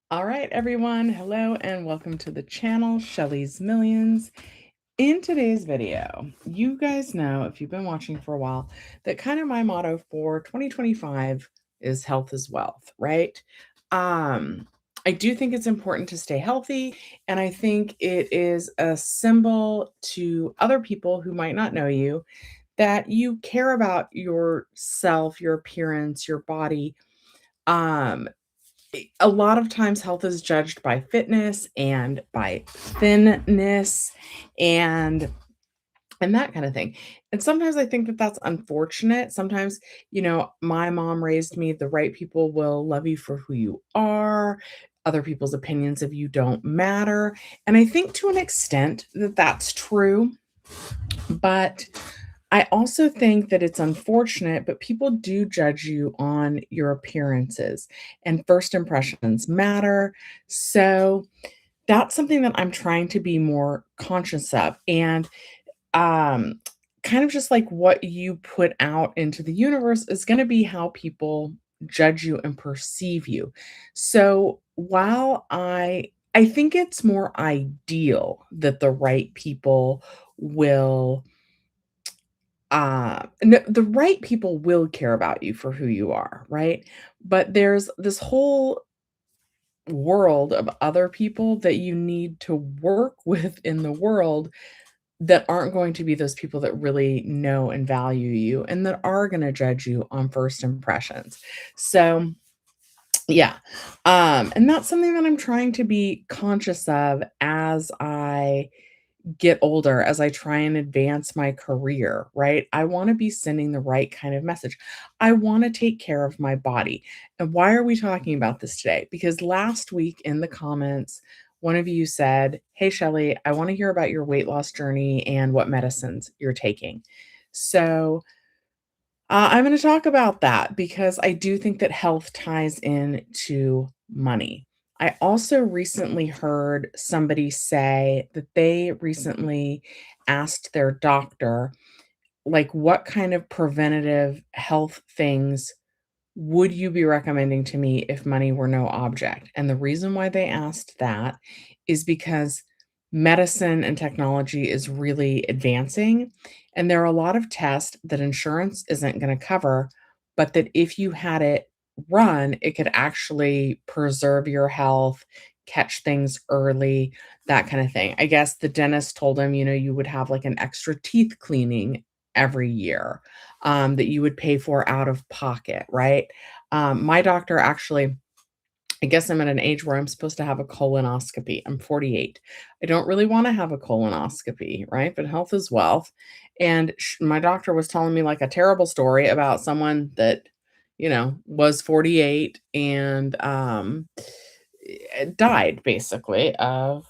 All right, everyone. Hello and welcome to the channel, Shelly's Millions. In today's video, you guys know, if you've been watching for a while, that kind of my motto for 2025 is health is wealth, right? Um, I do think it's important to stay healthy, and I think it is a symbol to other people who might not know you that you care about yourself, your appearance, your body. Um, a lot of times health is judged by fitness and by thinness and that kind of thing. And sometimes I think that that's unfortunate. Sometimes, my mom raised me the right people will love you for who you are. Other people's opinions of you don't matter. And I think to an extent that that's true. But I also think that it's unfortunate, but people do judge you on your appearances, and first impressions matter. So that's something that I'm trying to be more conscious of. And um, kind of just like what you put out into the universe is going to be how people judge you and perceive you. So while I think it's more ideal that the right people will no, the right people will care about you for who you are, right? But there's this whole world of other people that you need to work with in the world that aren't going to be those people that really know and value you and that are going to judge you on first impressions. So, yeah. And that's something that I'm trying to be conscious of as I get older, as I try and advance my career, right? I want to be sending the right kind of message. I want to take care of my body. And why are we talking about this today? Because last week in the comments, one of you said, "Hey, Shelly, I want to hear about your weight loss journey and what medicines you're taking." So, I'm going to talk about that because I do think that health ties in to money. I also recently heard somebody say that they recently asked their doctor, like, what kind of preventative health things would you be recommending to me if money were no object? And the reason why they asked that is because medicine and technology is really advancing, and there are a lot of tests that insurance isn't going to cover, but that if you had it run, it could actually preserve your health, catch things early, that kind of thing. I guess the dentist told him, you would have like an extra teeth cleaning every year that you would pay for out of pocket, right? My doctor actually, I guess I'm at an age where I'm supposed to have a colonoscopy. I'm 48. I don't really want to have a colonoscopy, right? But health is wealth. And my doctor was telling me like a terrible story about someone that, was 48 and died basically of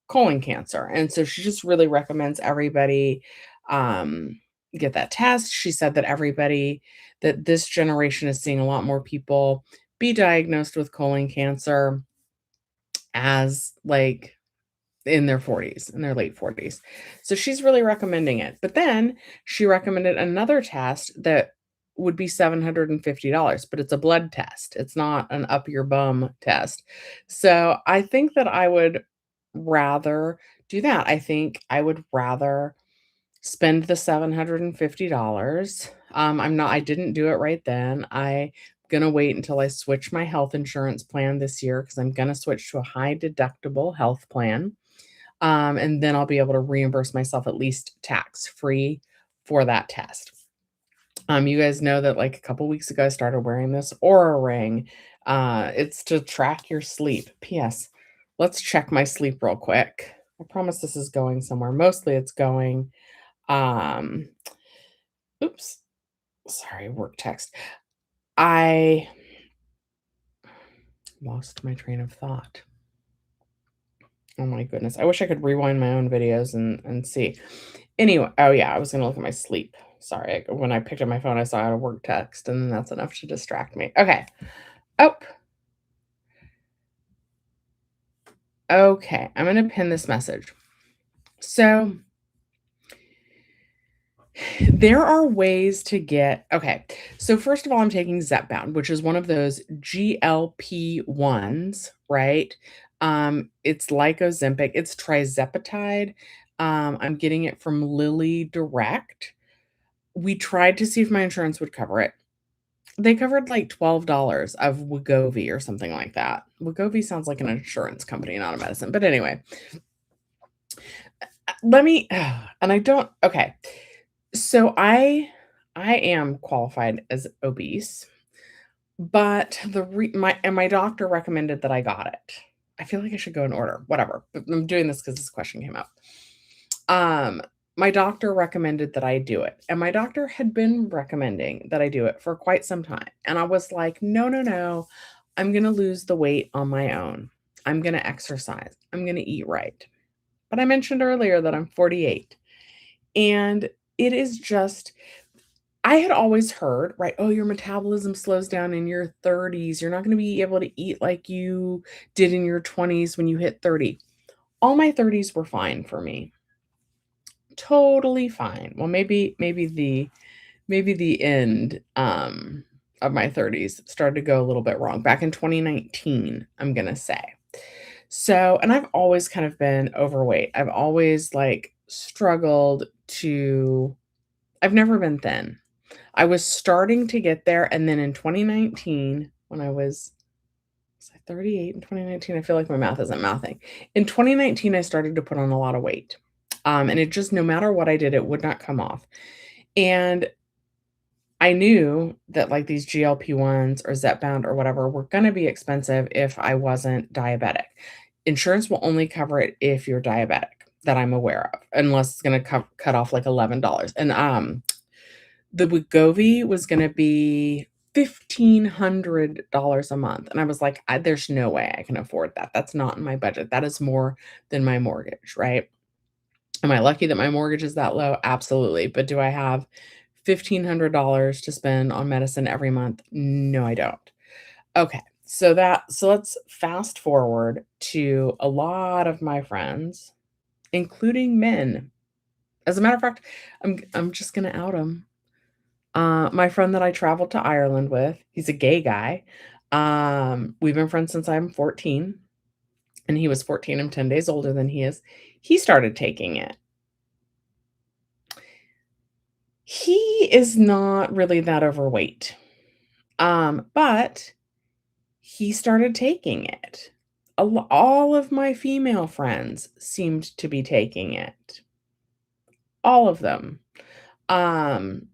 colon cancer. And so she just really recommends everybody um, get that test. She said that that this generation is seeing a lot more people be diagnosed with colon cancer as like in their 40s, in their late 40s. So she's really recommending it. But then she recommended another test that would be $750, but it's a blood test. It's not an up your bum test. So I think that I would rather do that. I think I would rather spend the $750. I didn't do it right then. I gonna wait until I switch my health insurance plan this year because I'm gonna switch to a high deductible health plan. And then I'll be able to reimburse myself at least tax free for that test. You guys know that like a couple weeks ago, I started wearing this Aura ring. It's to track your sleep. P.S. Let's check my sleep real quick. I promise this is going somewhere. Mostly it's going, um, oops, sorry, work text. I lost my train of thought. Oh my goodness. I wish I could rewind my own videos and see. Anyway, oh yeah, I was gonna look at my sleep. Sorry, when I picked up my phone, I saw a work text, and then that's enough to distract me. Okay. Oh, okay. I'm gonna pin this message. So There are ways to get okay, so first of all, I'm taking Zepbound, which is one of those GLP-1s, right? It's like Ozempic, it's trizepatide. I'm getting it from Lilly Direct. We tried to see if my insurance would cover it. They covered, like, $12 of Wegovy or something like that. Wegovy sounds like an insurance company, not a medicine, but anyway, let me and I don't okay. So I am qualified as obese, but my doctor recommended that I got it. I feel like I should go in order, whatever, but I'm doing this because this question came up. Um, my doctor recommended that I do it, and my doctor had been recommending that I do it for quite some time, and I was like, "No, no, no. I'm gonna lose the weight on my own. I'm gonna exercise. I'm gonna eat right." But I mentioned earlier that I'm 48, and it is just I had always heard, right, "Oh, your metabolism slows down in your 30s. You're not gonna be able to eat like you did in your 20s when you hit 30." All my 30s were fine for me. Totally fine. Well, maybe the end, of my 30s started to go a little bit wrong. Back in 2019, I'm gonna say. So and I've always kind of been overweight. I've always, like, struggled to I've never been thin. I was starting to get there, and then in 2019, when was I 38 in 2019? I feel like my math isn't mathing. In 2019, I started to put on a lot of weight, and it just no matter what I did, it would not come off, and I knew that, like, these GLP-1s or Zepbound or whatever were gonna be expensive if I wasn't diabetic. Insurance will only cover it if you're diabetic, that I'm aware of, unless it's gonna cut off, like, $11, and, the Wegovy was gonna be $1,500 a month, and I was like, There's no way I can afford that. That's not in my budget. That is more than my mortgage, right?" Am I lucky that my mortgage is that low? Absolutely, but do I have $1,500 to spend on medicine every month? No, I don't. Okay, so let's fast forward to a lot of my friends, including men. As a matter of fact, I'm just gonna out them. My friend that I traveled to Ireland with, he's a gay guy. We've been friends since I'm 14, and he was 14. I'm 10 days older than he is. He started taking it. He is not really that overweight. But he started taking it. All of my female friends seemed to be taking it. All of them. Um,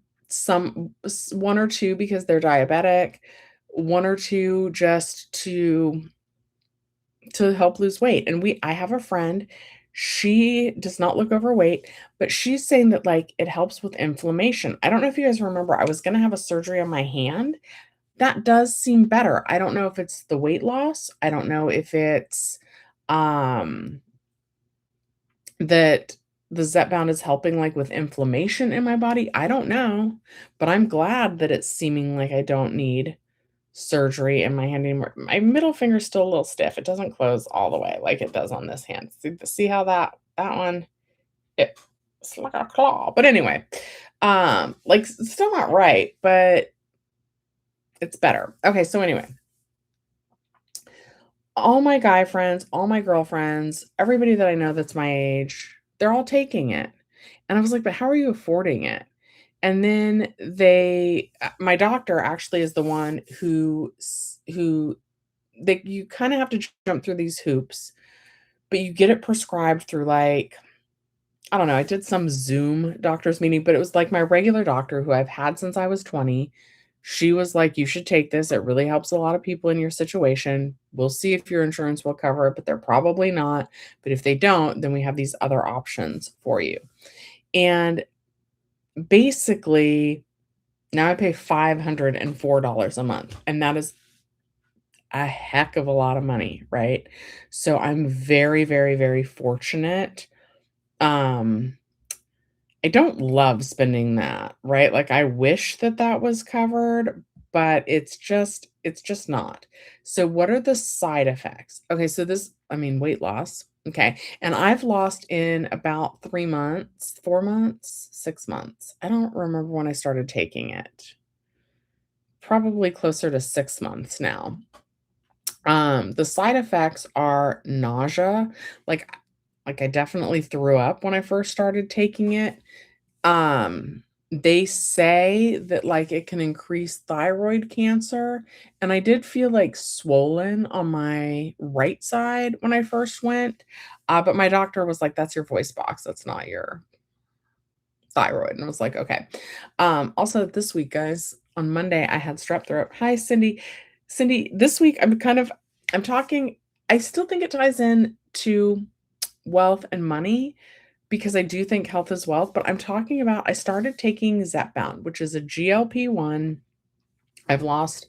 one or two because they're diabetic, one or two just to help lose weight. And I have a friend, she does not look overweight, but she's saying that like it helps with inflammation. I don't know if you guys remember, I was going to have a surgery on my hand. That does seem better. I don't know if it's the weight loss. I don't know if it's um that the Zepbound is helping, like, with inflammation in my body, I don't know, but I'm glad that it's seeming like I don't need surgery in my hand anymore. My middle finger's still a little stiff, it doesn't close all the way like it does on this hand. See how that one, it's like a claw, but anyway, like, it's still not right, but it's better. Okay, so anyway, all my guy friends, all my girlfriends, everybody that I know that's my age, they're all taking it. And I was like, "But how are you affording it?" And then my doctor actually is the one who they you kinda have to jump through these hoops, but you get it prescribed through, like I don't know, I did some Zoom doctor's meeting, but it was like my regular doctor who I've had since I was 20. She was like, "You should take this. It really helps a lot of people in your situation. We'll see if your insurance will cover it, but they're probably not. But if they don't, then we have these other options for you." And basically, now I pay $504 a month, and that is a heck of a lot of money, right? So I'm very, very, very fortunate. Um I don't love spending that, right? Like, I wish that that was covered, but it's just not. So what are the side effects? Okay, so weight loss. Okay, and I've lost in about 3 months, 4 months, 6 months. I don't remember when I started taking it. Probably closer to 6 months now. The side effects are nausea, like I definitely threw up when I first started taking it. They say that, like, it can increase thyroid cancer, and I did feel, like, swollen on my right side when I first went, but my doctor was like, "That's your voice box, that's not your thyroid," and I was like, "Okay." Also this week, guys, on Monday, I had strep throat. Hi, Cindy. Cindy, this week, I'm talking I still think it ties in to wealth and money, because I do think health is wealth, but I'm talking about I started taking Zepbound, which is a GLP-1. I've lost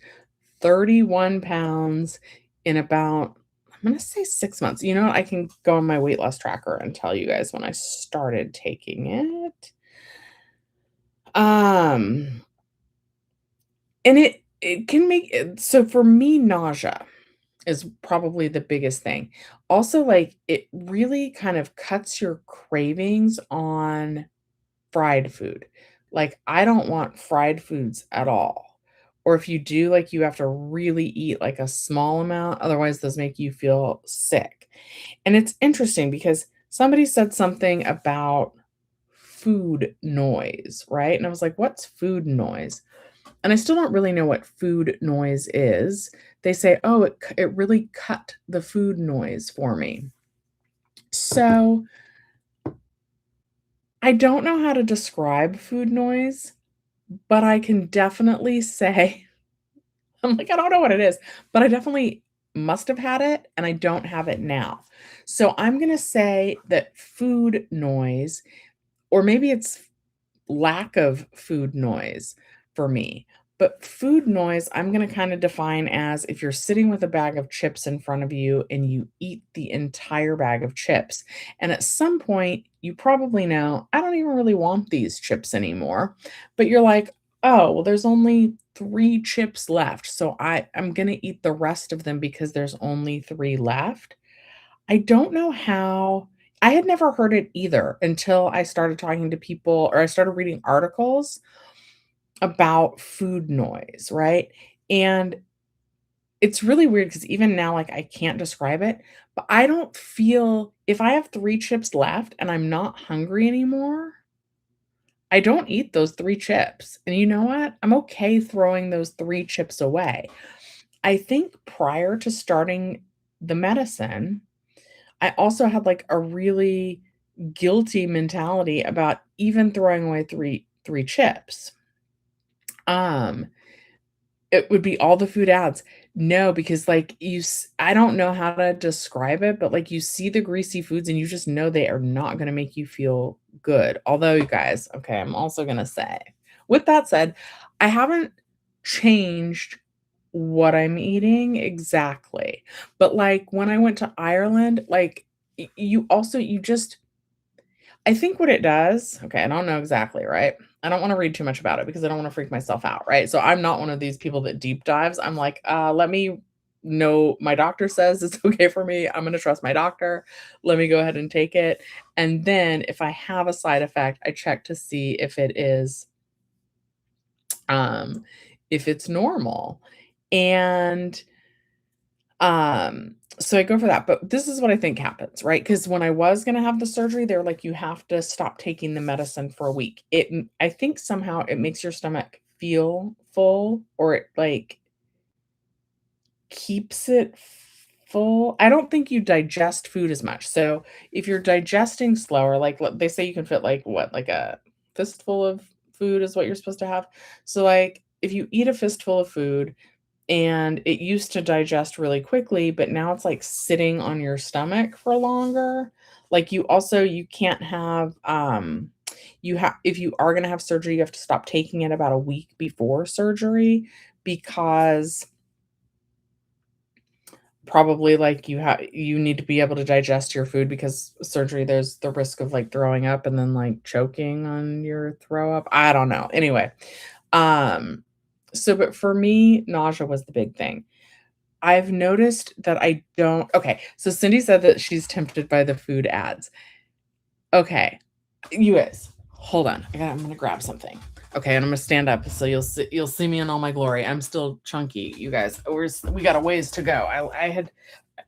31 pounds in about, I'm gonna say 6 months. You know what? I can go on my weight loss tracker and tell you guys when I started taking it. Um, and it can make it so for me, nausea is probably the biggest thing. Also, like, it really kind of cuts your cravings on fried food. Like, I don't want fried foods at all. Or if you do, like, you have to really eat, like, a small amount, otherwise those make you feel sick. And it's interesting because somebody said something about food noise, right? And I was like, "What's food noise?" And I still don't really know what food noise is. They say, "Oh, it really cut the food noise for me." So, I don't know how to describe food noise, but I can definitely say I'm like, "I don't know what it is," but I definitely must have had it, and I don't have it now. So I'm gonna say that food noise, or maybe it's lack of food noise for me. But food noise, I'm going to kind of define as if you're sitting with a bag of chips in front of you and you eat the entire bag of chips. And at some point, you probably know, I don't even really want these chips anymore. But you're like, oh, well, there's only three chips left. So I'm going to eat the rest of them because there's only three left. I don't know how. I had never heard it either until I started talking to people, or I started reading articles about food noise, right? And it's really weird because even now, like, I can't describe it, but I don't feel, if I have 3 chips left and I'm not hungry anymore, I don't eat those 3 chips. And you know what? I'm okay throwing those 3 chips away. I think prior to starting the medicine, I also had, like, a really guilty mentality about even throwing away three chips. Um, it would be all the food ads. No, because, like, I don't know how to describe it, but, like, you see the greasy foods and you just know they are not gonna make you feel good. Although, you guys, okay, I'm also gonna say, with that said, I haven't changed what I'm eating exactly, but, like, when I went to Ireland, like, you just, I think what it does, okay, I don't know exactly, right? I don't wanna read too much about it because I don't wanna freak myself out, right? So I'm not one of these people that deep dives. I'm like, let me know, my doctor says it's okay for me. I'm gonna trust my doctor. Let me go ahead and take it. And then if I have a side effect, I check to see um, if it's normal. And so I go for that, but this is what I think happens, right? Because when I was gonna have the surgery, they're like, "You have to stop taking the medicine for a week." I think somehow it makes your stomach feel full, or it, like, keeps it full. I don't think you digest food as much. So, if you're digesting slower, like, they say you can fit, like, what, like a fistful of food is what you're supposed to have. So, like, if you eat a fistful of food and it used to digest really quickly, but now it's, like, sitting on your stomach for longer. Like, you can't have, if you are gonna have surgery, you have to stop taking it about a week before surgery, because probably, like, you need to be able to digest your food, because surgery, there's the risk of, like, throwing up and then, like, choking on your throw up. I don't know. Anyway, um, but for me, nausea was the big thing. I've noticed that I don't okay, so Cindy said that she's tempted by the food ads. Okay, you guys, hold on. I'm gonna grab something. Okay, and I'm gonna stand up so you'll see me in all my glory. I'm still chunky, you guys. We got a ways to go. I had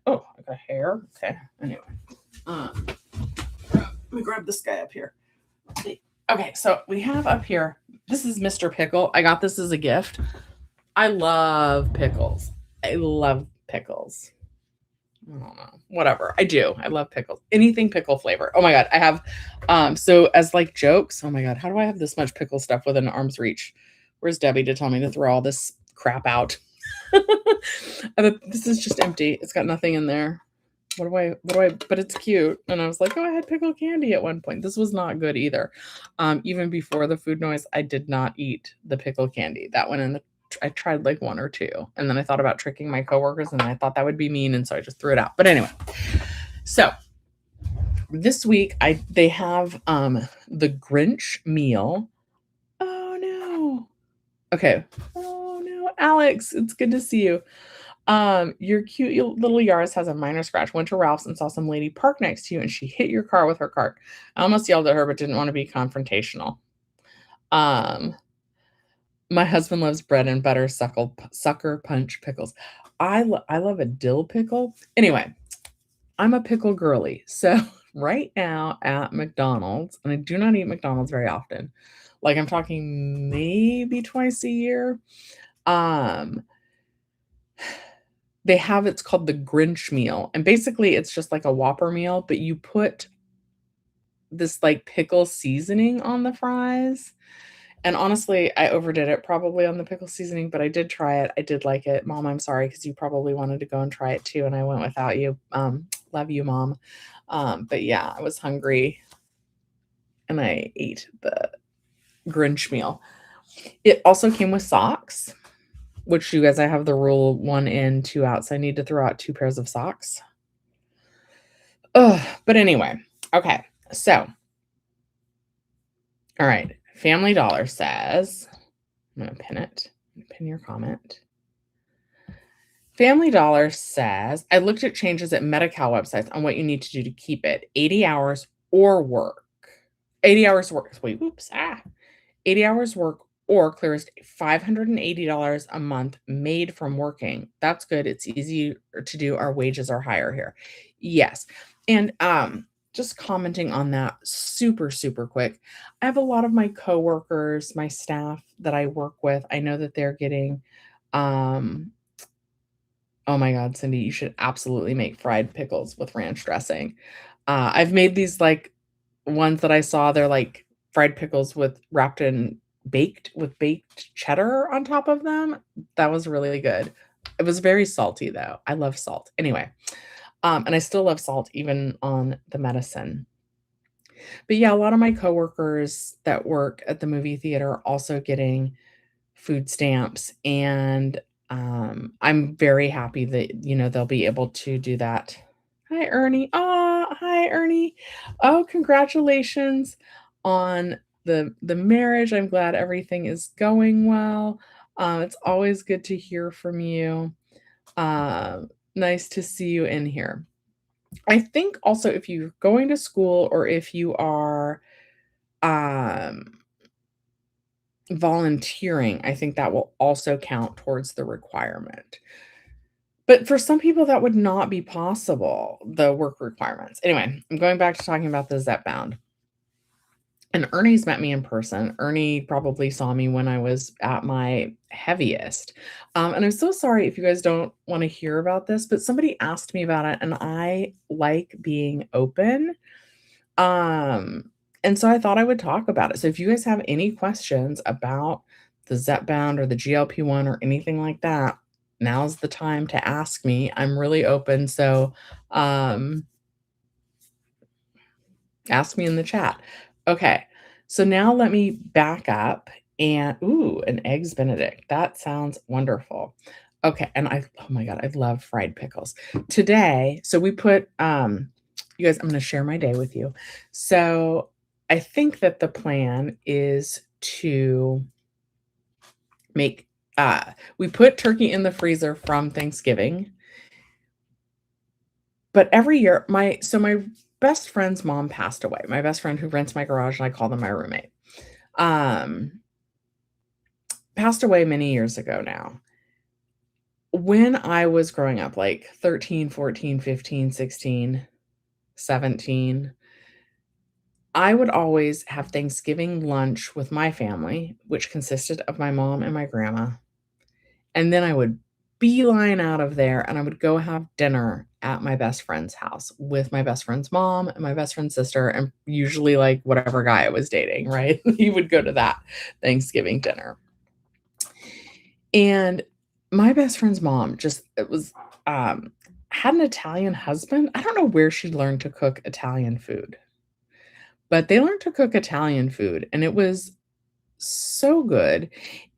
oh, I got hair. Okay, anyway. Let me grab this guy up here. Okay, so we have up here. This is Mr. Pickle. I got this as a gift. I love pickles. I love pickles. I don't know. Whatever. I do. I love pickles. Anything pickle flavor. Oh my god. I have so as like jokes. Oh my god, how do I have this much pickle stuff within arm's reach? Where's Debbie to tell me to throw all this crap out? This is just empty. It's got nothing in there. But it's cute. And I was like, oh, I had pickle candy at one point. This was not good either. Even before the food noise, I did not eat the pickle candy. That went in the I tried like one or two, and then I thought about tricking my coworkers, and I thought that would be mean, and so I just threw it out. But anyway, so this week they have the Grinch meal. Oh no. Okay. Oh no, Alex, it's good to see you. Your cute little Yaris has a minor scratch. Went to Ralph's and saw some lady parked next to you, and she hit your car with her cart. I almost yelled at her, but didn't want to be confrontational. My husband loves bread and butter sucker punch pickles. I love a dill pickle. Anyway, I'm a pickle girly. So right now at McDonald's, and I do not eat McDonald's very often. Like I'm talking maybe twice a year. They have it's called the Grinch meal. And basically it's just like a Whopper meal, but you put this like pickle seasoning on the fries. And honestly, I overdid it probably on the pickle seasoning, but I did try it. I did like it. Mom, I'm sorry because you probably wanted to go and try it too, and I went without you. Love you, Mom. But yeah, I was hungry and I ate the Grinch meal. It also came with socks, which you guys, I have the rule 1 in, 2 out. So I need to throw out 2 pairs of socks. Ugh, but anyway, okay. So, all right. Family Dollar says, I'm going to pin it. Pin your comment. Family Dollar says, I looked at changes at Medi-Cal websites on what you need to do to keep it. 80 hours or work. 80 hours work. Wait, oops. 80 hours work or clears $580 a month made from working. That's good. It's easy to do. Our wages are higher here. Yes. And just commenting on that super, super quick. I have a lot of my coworkers, my staff that I work with. I know that they're getting oh my god, Cindy, you should absolutely make fried pickles with ranch dressing. I've made these, like, ones that I saw, they're, like, fried pickles with wrapped in baked cheddar on top of them. That was really good. It was very salty, though. I love salt. Anyway, and I still love salt even on the medicine. But, yeah, a lot of my coworkers that work at the movie theater are also getting food stamps, and I'm very happy that, they'll be able to do that. Hi, Ernie. Oh, hi, Ernie. Oh, congratulations on the marriage. I'm glad everything is going well. It's always good to hear from you. Nice to see you in here. I think also if you're going to school or if you are um volunteering, I think that will also count towards the requirement. But for some people, that would not be possible, the work requirements. Anyway, I'm going back to talking about the Zepbound. And Ernie's met me in person. Ernie probably saw me when I was at my heaviest. And I'm so sorry if you guys don't want to hear about this, but somebody asked me about it, and I like being open. And so I thought I would talk about it. So if you guys have any questions about the Zepbound or the GLP-1 or anything like that, now's the time to ask me. I'm really open. So ask me in the chat. Okay. So now let me back up and ooh, an eggs Benedict. That sounds wonderful. Okay. And oh my God, I love fried pickles. Today, so we put you guys, I'm going to share my day with you. So I think that the plan is to make We put turkey in the freezer from Thanksgiving, but every year my best friend's mom passed away. My best friend who rents my garage, and I call them my roommate, um, passed away many years ago now. When I was growing up, like 13, 14, 15, 16, 17, I would always have Thanksgiving lunch with my family, which consisted of my mom and my grandma, and then I would beeline out of there, and I would go have dinner at my best friend's house with my best friend's mom and my best friend's sister, and usually, like, whatever guy I was dating, right? He would go to that Thanksgiving dinner. And my best friend's mom just it was, had an Italian husband. I don't know where she learned to cook Italian food, but they learned to cook Italian food, and it was so good.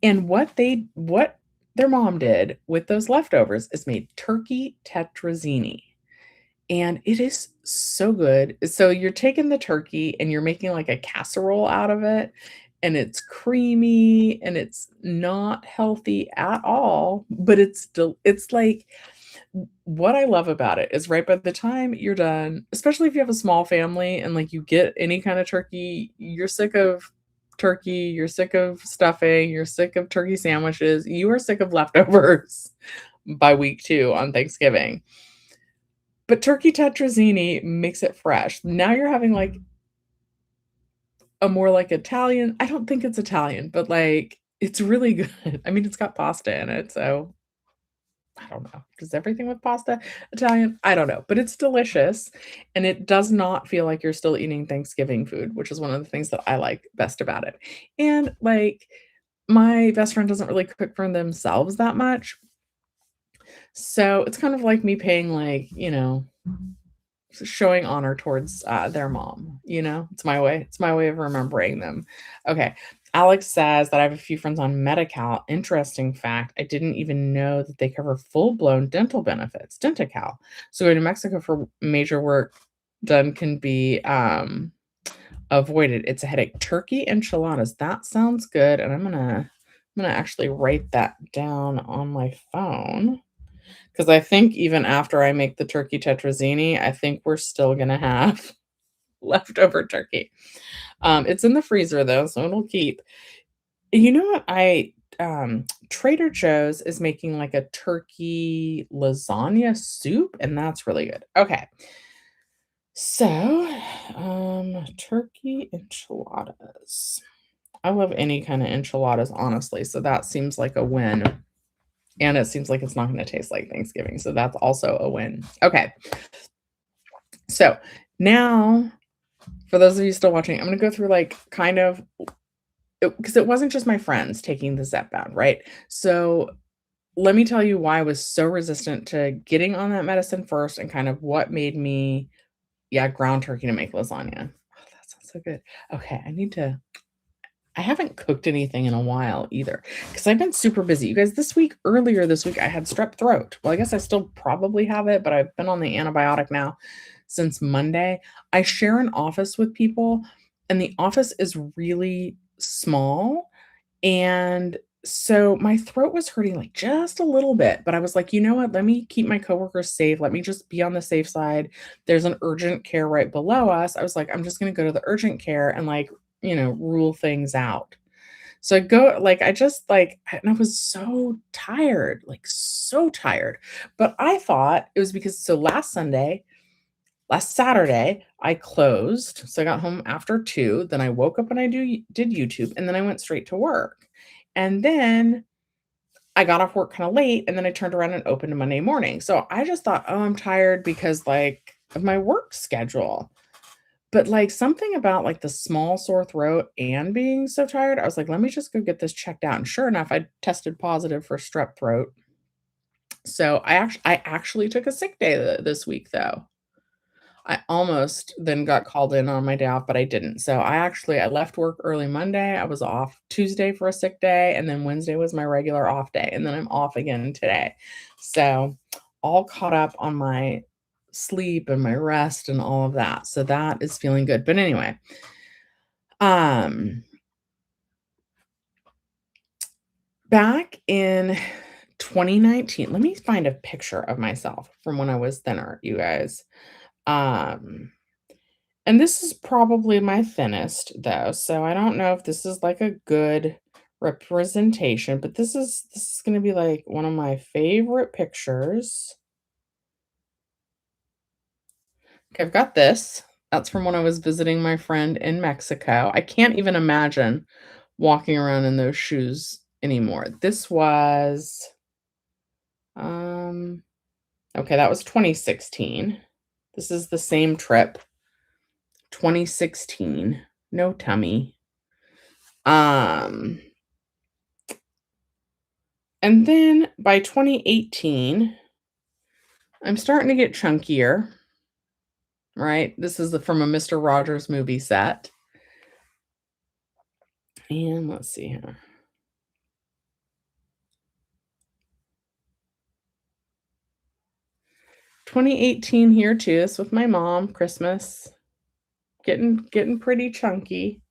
And what their mom did with those leftovers is made turkey tetrazzini, and it is so good. So you're taking the turkey and you're making like a casserole out of it, and it's creamy and it's not healthy at all, but it's like what I love about it is right by the time you're done, especially if you have a small family and, like, you get any kind of turkey, you're sick of turkey, you're sick of stuffing, you're sick of turkey sandwiches, you are sick of leftovers by week 2 on Thanksgiving. But turkey tetrazzini makes it fresh. Now you're having, like, a more, like, Italian I don't think it's Italian, but, like, it's really good. I mean, it's got pasta in it, so I don't know. Does everything with pasta Italian? I don't know, but it's delicious, and it does not feel like you're still eating Thanksgiving food, which is one of the things that I like best about it. And, like, my best friend doesn't really cook for themselves that much, so it's kind of like me paying, like, showing honor towards, their mom, you know? It's my way of remembering them. Okay, Alex says that I have a few friends on Medi-Cal. Interesting fact, I didn't even know that they cover full-blown dental benefits, Denti-Cal. So going to Mexico for major work done can be, avoided. It's a headache. Turkey enchiladas, that sounds good, and I'm gonna actually write that down on my phone. 'Cause I think even after I make the turkey tetrazzini, I think we're still gonna have leftover turkey. It's in the freezer though, so it'll keep. You know what Trader Joe's is making like a turkey lasagna soup, and that's really good. Okay. So, turkey enchiladas. I love any kind of enchiladas, honestly, so that seems like a win. And it seems like it's not gonna taste like Thanksgiving, so that's also a win. Okay, so now for those of you still watching, I'm gonna go through, like, kind of because it wasn't just my friends taking the Zepbound, right? So, let me tell you why I was so resistant to getting on that medicine first and kind of what made me yeah, ground turkey to make lasagna. Oh, that sounds so good. Okay, I haven't cooked anything in a while either, because 'cause I've been super busy. You guys, earlier this week, I had strep throat. Well, I guess I still probably have it, but I've been on the antibiotic now since Monday. I share an office with people, and the office is really small, and so my throat was hurting, like, just a little bit, but I was like, "You know what? Let me keep my coworkers safe. Let me just be on the safe side." There's an urgent care right below us. I was like, "I'm just gonna go to the urgent care and, like, rule things out." So I go like, I just, like and I was so tired, like, so tired, but I thought it was because so last Saturday, I closed, so I got home after 2, then I woke up and did YouTube, and then I went straight to work. And then I got off work kinda late, and then I turned around and opened Monday morning. So I just thought, "Oh, I'm tired because, like, of my work schedule." But, like, something about, like, the small sore throat and being so tired, I was like, "Let me just go get this checked out." And sure enough, I tested positive for strep throat. So I actually took a sick day this week, though. I almost then got called in on my day off, but I didn't. So I left work early Monday. I was off Tuesday for a sick day, and then Wednesday was my regular off day, and then I'm off again today. So all caught up on my sleep and my rest and all of that. So that is feeling good. But anyway, um Back in 2019, let me find a picture of myself from when I was thinner, you guys. Um, and this is probably my thinnest though, so I don't know if this is like a good representation, but this is gonna be like one of my favorite pictures. Okay, I've got this. That's from when I was visiting my friend in Mexico. I can't even imagine walking around in those shoes anymore. This was, um okay, that was 2016. This is the same trip, 2016. No tummy. Um, and then by 2018, I'm starting to get chunkier, right? This is from a Mister Rogers movie set. And let's see here. 2018 here too. This with my mom, Christmas. Getting pretty chunky.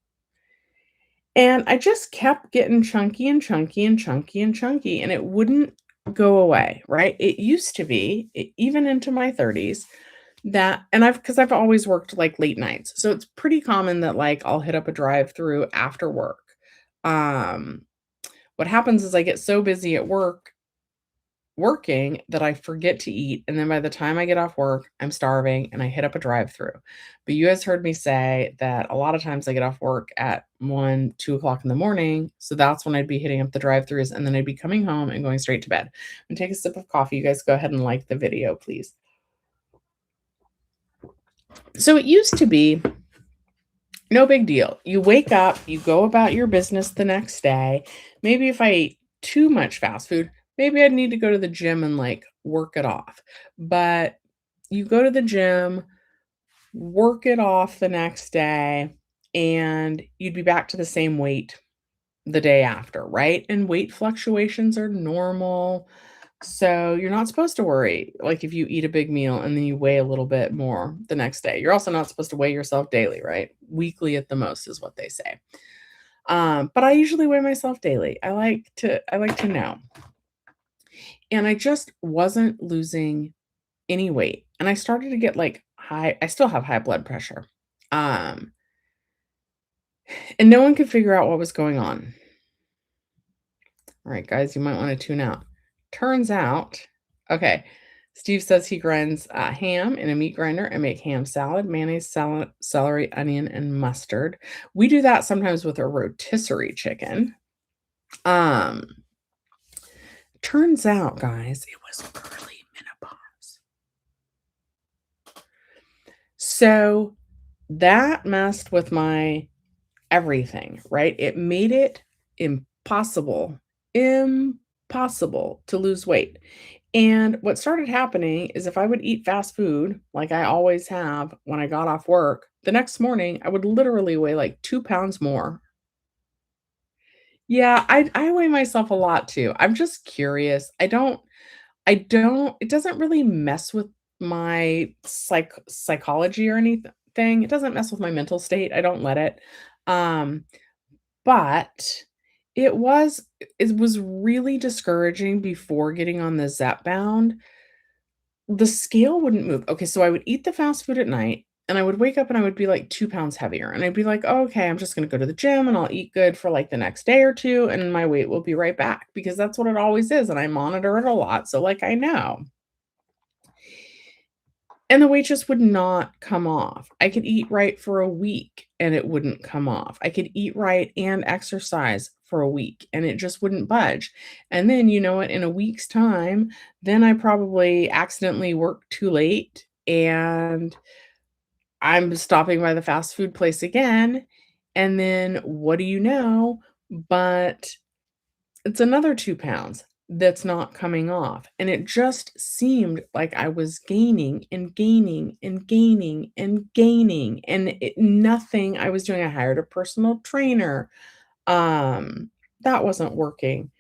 And I just kept getting chunky and chunky and chunky and chunky, and it wouldn't go away, right? It used to be, even into my 30s, that and I've because I've always worked like late nights. So it's pretty common that like I'll hit up a drive-through after work. Um, what happens is I get so busy at work working that I forget to eat, and then by the time I get off work, I'm starving and I hit up a drive-through. But you guys heard me say that a lot of times I get off work at 1, 2 o'clock in the morning, so that's when I'd be hitting up the drive-throughs, and then I'd be coming home and going straight to bed. And take a sip of coffee. You guys go ahead and like the video, please. So it used to be no big deal. You wake up, you go about your business the next day. Maybe if I ate too much fast food, maybe I'd need to go to the gym and like work it off. But you go to the gym, work it off the next day, and you'd be back to the same weight the day after, right? And weight fluctuations are normal. So you're not supposed to worry, like, if you eat a big meal and then you weigh a little bit more the next day. You're also not supposed to weigh yourself daily, right? Weekly at the most is what they say. But I usually weigh myself daily. I like to know. And I just wasn't losing any weight. And I started to get like I still have high blood pressure. Um, and no one could figure out what was going on. All right, guys, you might want to tune out. Turns out, okay, Steve says he grinds ham in a meat grinder and make ham salad, mayonnaise, salad, celery, onion, and mustard. We do that sometimes with a rotisserie chicken. Um, turns out, guys, it was early menopause. So that messed with my everything, right? It made it impossible to lose weight. And what started happening is if I would eat fast food, like I always have when I got off work, the next morning I would literally weigh like 2 pounds more. Yeah, I weigh myself a lot too. I'm just curious. I don't it doesn't really mess with my psychology or anything. It doesn't mess with my mental state. I don't let it. Um, but it was really discouraging before getting on the Zepbound. The scale wouldn't move. Okay, so I would eat the fast food at night, and I would wake up and I would be like 2 pounds heavier, and I'd be like, "Oh, okay, I'm just gonna go to the gym and I'll eat good for, like, the next day or 2, and my weight will be right back," because that's what it always is, and I monitor it a lot, so, like, I know. And the weight just would not come off. I could eat right for a week, and it wouldn't come off. I could eat right and exercise for a week, and it just wouldn't budge. And then, you know what, in a week's time, then I probably accidentally worked too late, and I'm stopping by the fast food place again, and then what do you know, but it's another 2 pounds that's not coming off, and it just seemed like I was gaining and gaining and gaining and gaining, and nothing I was doing. I hired a personal trainer, um, that wasn't working,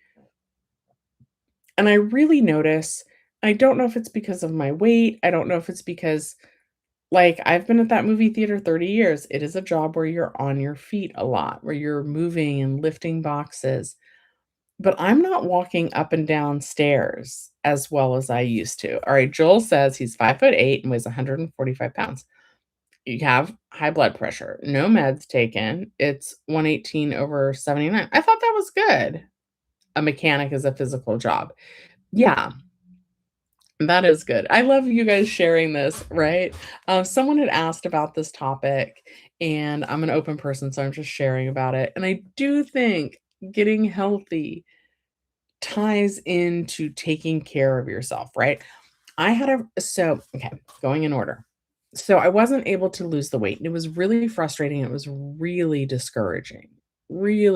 and I really notice I don't know if it's because of my weight, I don't know if it's because like, I've been at that movie theater 30 years. It is a job where you're on your feet a lot, where you're moving and lifting boxes. but I'm not walking up and down stairs as well as I used to. All right, Joel says he's 5'8" and weighs 145 pounds. You have high blood pressure, no meds taken. It's 118 over 79. I thought that was good. A mechanic is a physical job. Yeah, that is good. I love you guys sharing this, right? Someone had asked about this topic, and I'm an open person, so I'm just sharing about it. And I do think getting healthy ties into taking care of yourself, right? Okay, going in order. So I wasn't able to lose the weight, and it was really frustrating. It was really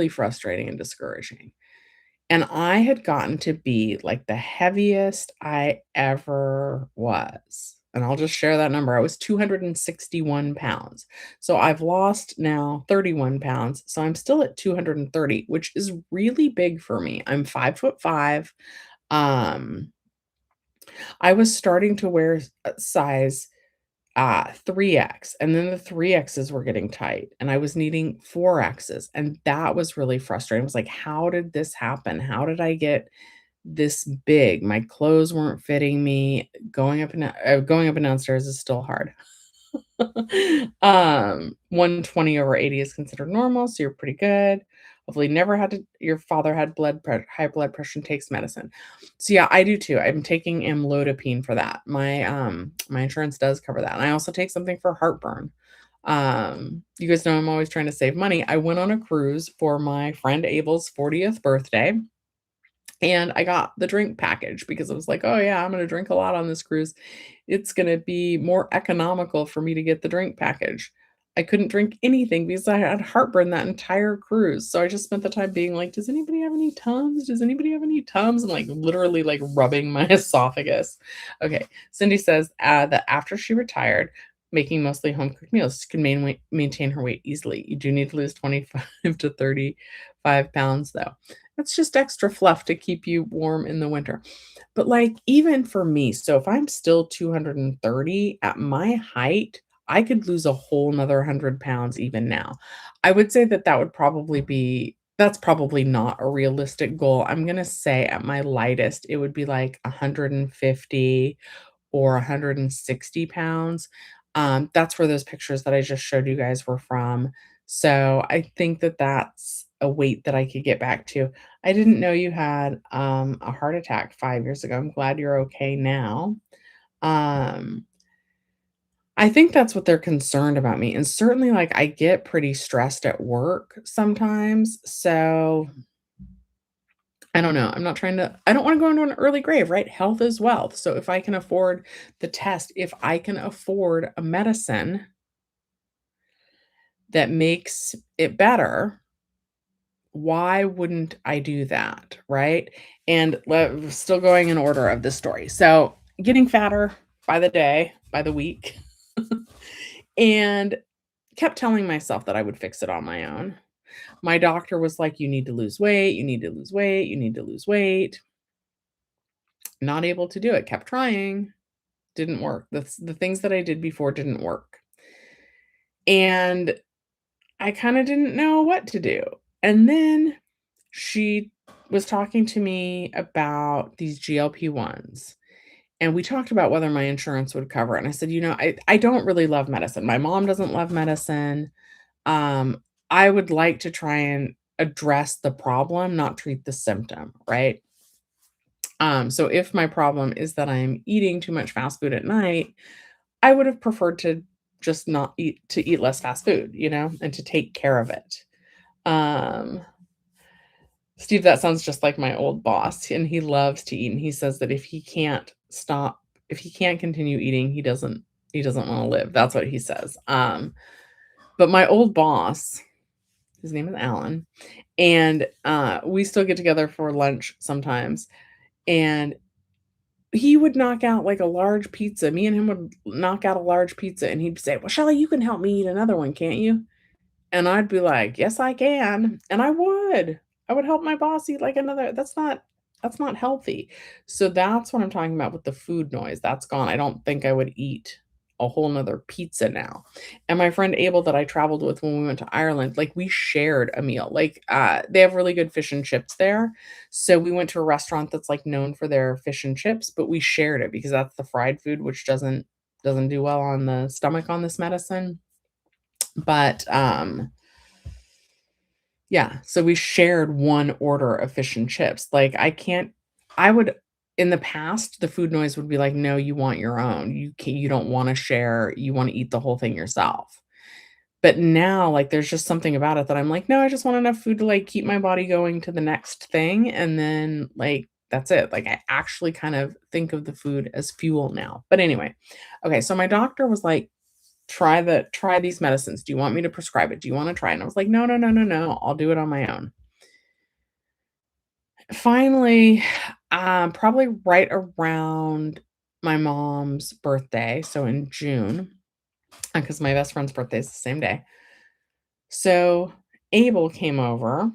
frustrating and discouraging. And I had gotten to be like the heaviest I ever was. And I'll just share that number. I was 261 pounds. So I've lost now 31 pounds. So I'm still at 230, which is really big for me. I'm 5'5". Um, I was starting to wear size 3X, and then the 3Xs were getting tight, and I was needing 4Xs, and that was really frustrating. I was like, "How did this happen? How did I get this big?" My clothes weren't fitting me. Going up and downstairs is still hard. 120 over 80 is considered normal, so you're pretty good. Hopefully never had to your father had high blood pressure and takes medicine. So yeah, I do too. I'm taking amlodipine for that. My insurance does cover that. And I also take something for heartburn. You guys know I'm always trying to save money. I went on a cruise for my friend Abel's 40th birthday. And I got the drink package because I was like, "Oh, yeah, I'm gonna drink a lot on this cruise. It's gonna be more economical for me to get the drink package." I couldn't drink anything because I had heartburn that entire cruise, so I just spent the time being like, "Does anybody have any Tums? Does anybody have any Tums?" And, like, literally, like, rubbing my esophagus. Okay, Cindy says, that after she retired, making mostly home-cooked meals, she can maintain her weight easily. You do need to lose 25 to 35 pounds, though. That's just extra fluff to keep you warm in the winter. But, like, even for me, so if I'm still 230 at my height, I could lose a whole 'nother 100 pounds even now. I would say that that's probably not a realistic goal. I'm gonna say at my lightest, it would be like 150 or 160 pounds. That's where those pictures that I just showed you guys were from. So I think that that's a weight that I could get back to. I didn't know you had a heart attack 5 years ago. I'm glad you're okay now. Um, I think that's what they're concerned about me. And certainly, like, I get pretty stressed at work sometimes. So I don't know. I don't wanna go into an early grave, right? Health is wealth. So if I can afford the test, if I can afford a medicine that makes it better, why wouldn't I do that, right? And still going in order of the story. So getting fatter by the day, by the week, and kept telling myself that I would fix it on my own. My doctor was like, "You need to lose weight, you need to lose weight, you need to lose weight." Not able to do it. Kept trying. Didn't work. The things that I did before didn't work. And I kinda didn't know what to do. And then she was talking to me about these GLP-1s, and we talked about whether my insurance would cover it, and I said, "You know, I don't really love medicine. My mom doesn't love medicine. Um, I would like to try and address the problem, not treat the symptom, right?" So if my problem is that I'm eating too much fast food at night, I would have preferred to just not eat less fast food, and to take care of it. Um, Steve, that sounds just like my old boss, and he loves to eat, and he says that if he can't continue eating, he doesn't wanna live. That's what he says. But my old boss, his name is Alan, and, we still get together for lunch sometimes, and he would knock out, like, a large pizza. Me and him would knock out a large pizza, and he'd say, "Well, Shelly, you can help me eat another one, can't you?" And I'd be like, "Yes, I can." And I would. I would help my boss eat, like, another that's not healthy. So that's what I'm talking about with the food noise. That's gone. I don't think I would eat. a whole 'nother pizza now. And my friend Abel that I traveled with when we went to Ireland, like, we shared a meal. Like, they have really good fish and chips there. So we went to a restaurant that's, like, known for their fish and chips, but we shared it because that's the fried food, which doesn't do well on the stomach on this medicine. But, yeah, so we shared one order of fish and chips. Like, I would in the past, the food noise would be like, "No, you want your own. You don't wanna share, you wanna eat the whole thing yourself." But now, like, there's just something about it that I'm like, "No, I just want enough food to, like, keep my body going to the next thing, and then, like, that's it." Like, I actually kind of think of the food as fuel now. But anyway, okay, so my doctor was like, "Try these medicines. Do you want me to prescribe it? Do you wanna try it?" And I was like, "No, no, no, no, no. I'll do it on my own." Finally, probably right around my mom's birthday, so in June, because my best friend's birthday is the same day. So Abel came over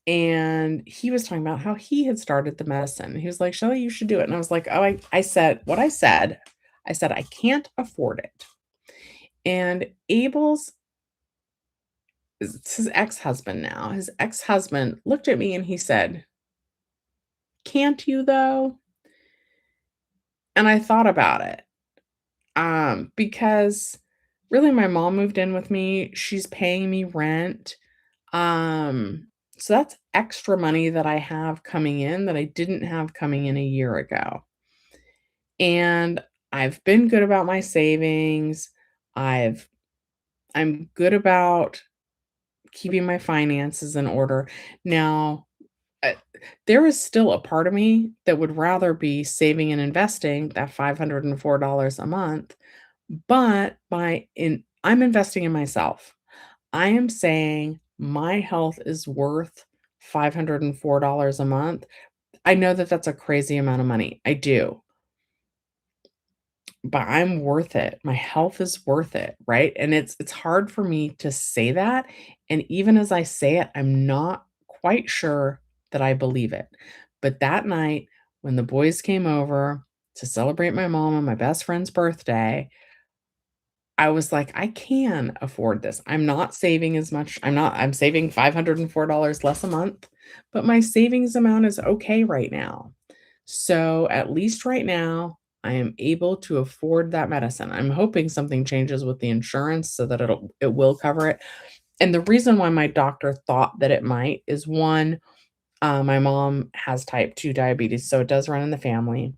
and he was talking about how he had started the medicine. He was like, "Shelly, you should do it." And I was like, "Oh, I said what I said. I said, I can't afford it." And Abel's it's his ex-husband now. His ex-husband looked at me and he said, "Can't you though?" And I thought about it. Because really my mom moved in with me, she's paying me rent, so that's extra money that I have coming in that I didn't have coming in a year ago, and I've been good about my savings, I've I'm good about keeping my finances in order. Now, uh, there is still a part of me that would rather be saving and investing that $504 a month. But I'm investing in myself. I am saying my health is worth $504 a month. I know that that's a crazy amount of money. I do, but I'm worth it. My health is worth it, right? And it's hard for me to say that, and even as I say it, I'm not quite sure that I believe it. But that night when the boys came over to celebrate my mom and my best friend's birthday, I was like, "I can afford this. I'm not saving as much. I'm saving $504 less a month, but my savings amount is okay right now." So, at least right now, I am able to afford that medicine. I'm hoping something changes with the insurance so that it will cover it. And the reason why my doctor thought that it might is 1, my mom has type 2 diabetes, so it does run in the family.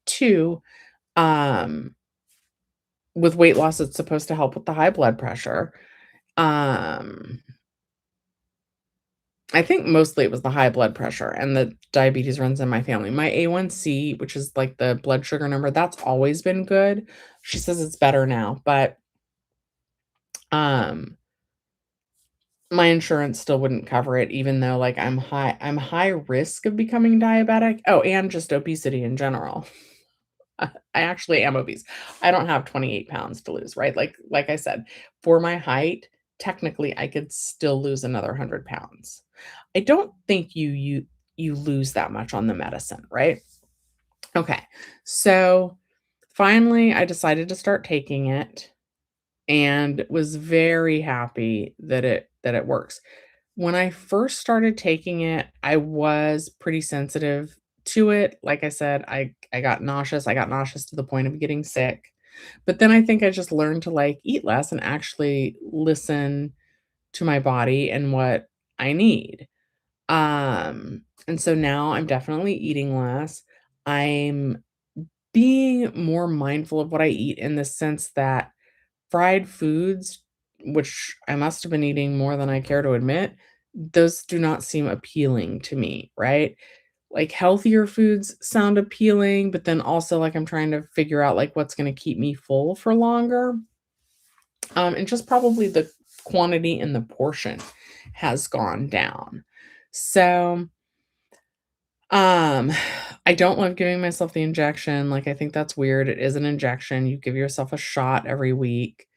2, um, with weight loss, it's supposed to help with the high blood pressure. Um, I think mostly it was the high blood pressure and the diabetes runs in my family. My A1C, which is like the blood sugar number, that's always been good. She says it's better now, but um my insurance still wouldn't cover it even though like I'm high risk of becoming diabetic. Oh, and just obesity in general. I actually am obese. I don't have 28 pounds to lose, right? Like I said, for my height, technically I could still lose another 100 pounds. I don't think you lose that much on the medicine, right? Okay. So finally I decided to start taking it and was very happy that it works. When I first started taking it, I was pretty sensitive to it. Like I said, I got nauseous. I got nauseous to the point of getting sick. But then I think I just learned to like eat less and actually listen to my body and what I need. And so now I'm definitely eating less. I'm being more mindful of what I eat in the sense that fried foods, which I must have been eating more than I care to admit, those do not seem appealing to me, right? Like, healthier foods sound appealing, but then also, like, I'm trying to figure out, like, what's gonna keep me full for longer, and just probably the quantity and the portion has gone down. So, um, I don't love giving myself the injection, like, I think that's weird, it is an injection, you give yourself a shot every week.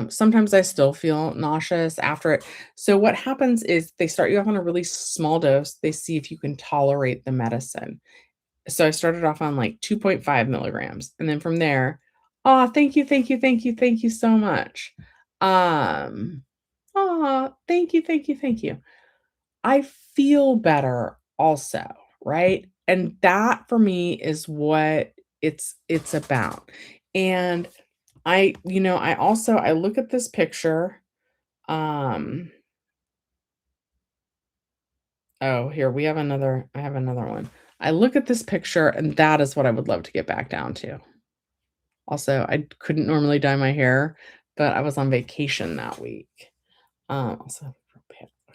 Sometimes I still feel nauseous after it. So what happens is they start you off on a really small dose. They see if you can tolerate the medicine. So I started off on like 2.5 milligrams. And then from there, Aw, thank you, thank you, thank you, thank you so much. Um, aw, thank you, thank you, thank you. I feel better also, right? And that for me is what it's about. And I also I look at this picture, um oh, here we have another I have another one. I look at this picture and that is what I would love to get back down to. Also, I couldn't normally dye my hair, but I was on vacation that week. Also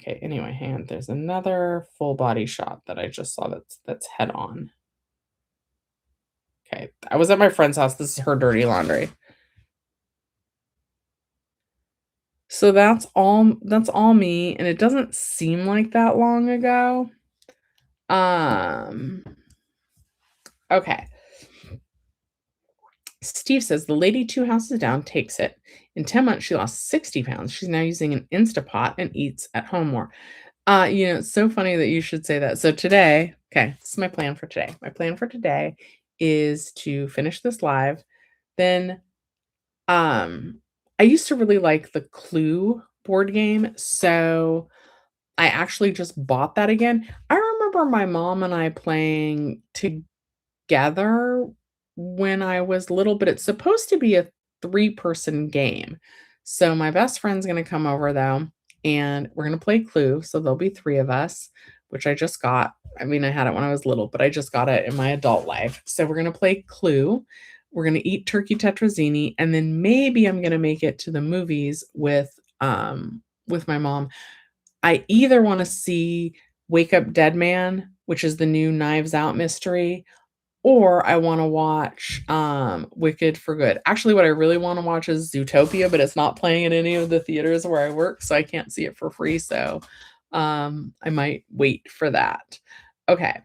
okay, anyway, hang on. There's another full body shot that I just saw that's head on. Okay. I was at my friend's house. This is her dirty laundry. So that's all me, and it doesn't seem like that long ago. Um, okay. Steve says the lady 2 houses down takes it. In 10 months, she lost 60 pounds. She's now using an Instapot and eats at home more. It's so funny that you should say that. So today, okay, this is my plan for today. My plan for today is to finish this live. Then, um, I used to really like the Clue board game, so I actually just bought that again. I remember my mom and I playing together when I was little, but it's supposed to be a three-person game. So my best friend's gonna come over though, and we're gonna play Clue, so there'll be 3 of us, which I just got. I mean, I had it when I was little, but I just got it in my adult life. So we're gonna play Clue. We're gonna eat turkey tetrazzini, and then maybe I'm gonna make it to the movies with my mom. I either wanna see Wake Up Dead Man, which is the new Knives Out mystery, or I wanna watch, Wicked for Good. Actually, what I really wanna watch is Zootopia, but it's not playing in any of the theaters where I work, so I can't see it for free, so, I might wait for that. Okay,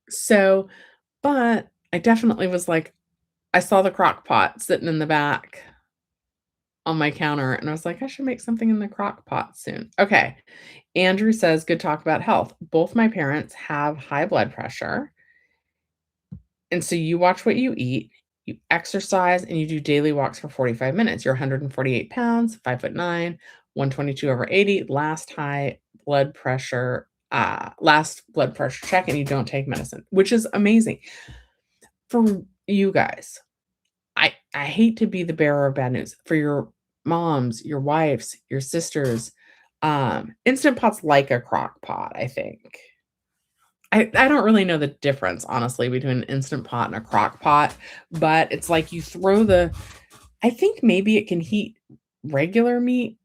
so but I definitely was like I saw the crock pot sitting in the back on my counter, and I was like, "I should make something in the crock pot soon." Okay, Andrew says, "Good talk about health. Both my parents have high blood pressure, and so you watch what you eat, you exercise, and you do daily walks for 45 minutes. You're 148 pounds, 5'9", 122/80, last blood pressure check, and you don't take medicine," which is amazing. For you guys, I hate to be the bearer of bad news. For your moms, your wives, your sisters, Instant Pot's like a crock pot, I think. I don't really know the difference, honestly, between an Instant Pot and a crock pot, but it's like you throw the I think maybe it can heat regular meat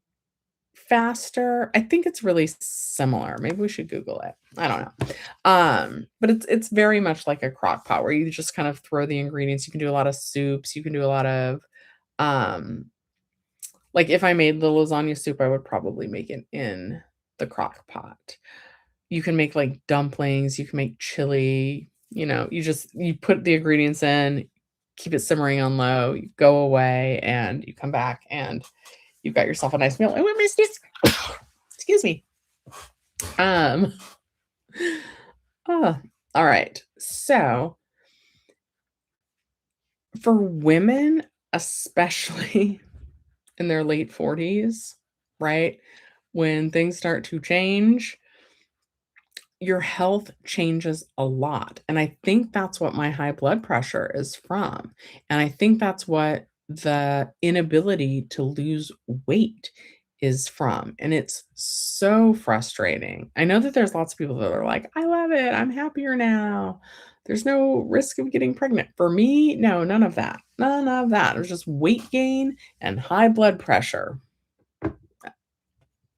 faster. I think it's really similar. Maybe we should Google it. I don't know. But it's very much like a crock pot where you just kind of throw the ingredients. You can do a lot of soups, you can do a lot of, um like, if I made the lasagna soup, I would probably make it in the crock pot. You can make, like, dumplings, you can make chili, you put the ingredients in, keep it simmering on low, you go away, and you come back, and you've got yourself a nice meal. Oh, I missed this. Excuse me. Um, alright. So, for women, especially in their late 40s, right, when things start to change, your health changes a lot, and I think that's what my high blood pressure is from, and I think that's what the inability to lose weight is from, and it's so frustrating. I know that there's lots of people that are like, "I love it, I'm happier now. There's no risk of getting pregnant." For me, no, none of that, none of that. It was just weight gain and high blood pressure.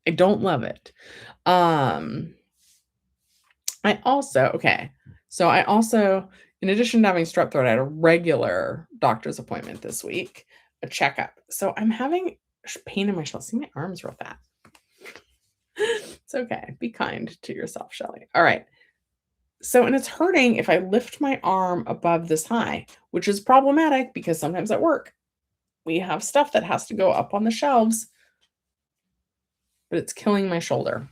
I don't love it. Um I also, in addition to having strep throat, I had a regular doctor's appointment this week, a checkup. So I'm having pain in my shoulder. See, my arm's real fat. It's okay. Be kind to yourself, Shelly. All right. So, and it's hurting if I lift my arm above this high, which is problematic because sometimes at work we have stuff that has to go up on the shelves, but it's killing my shoulder.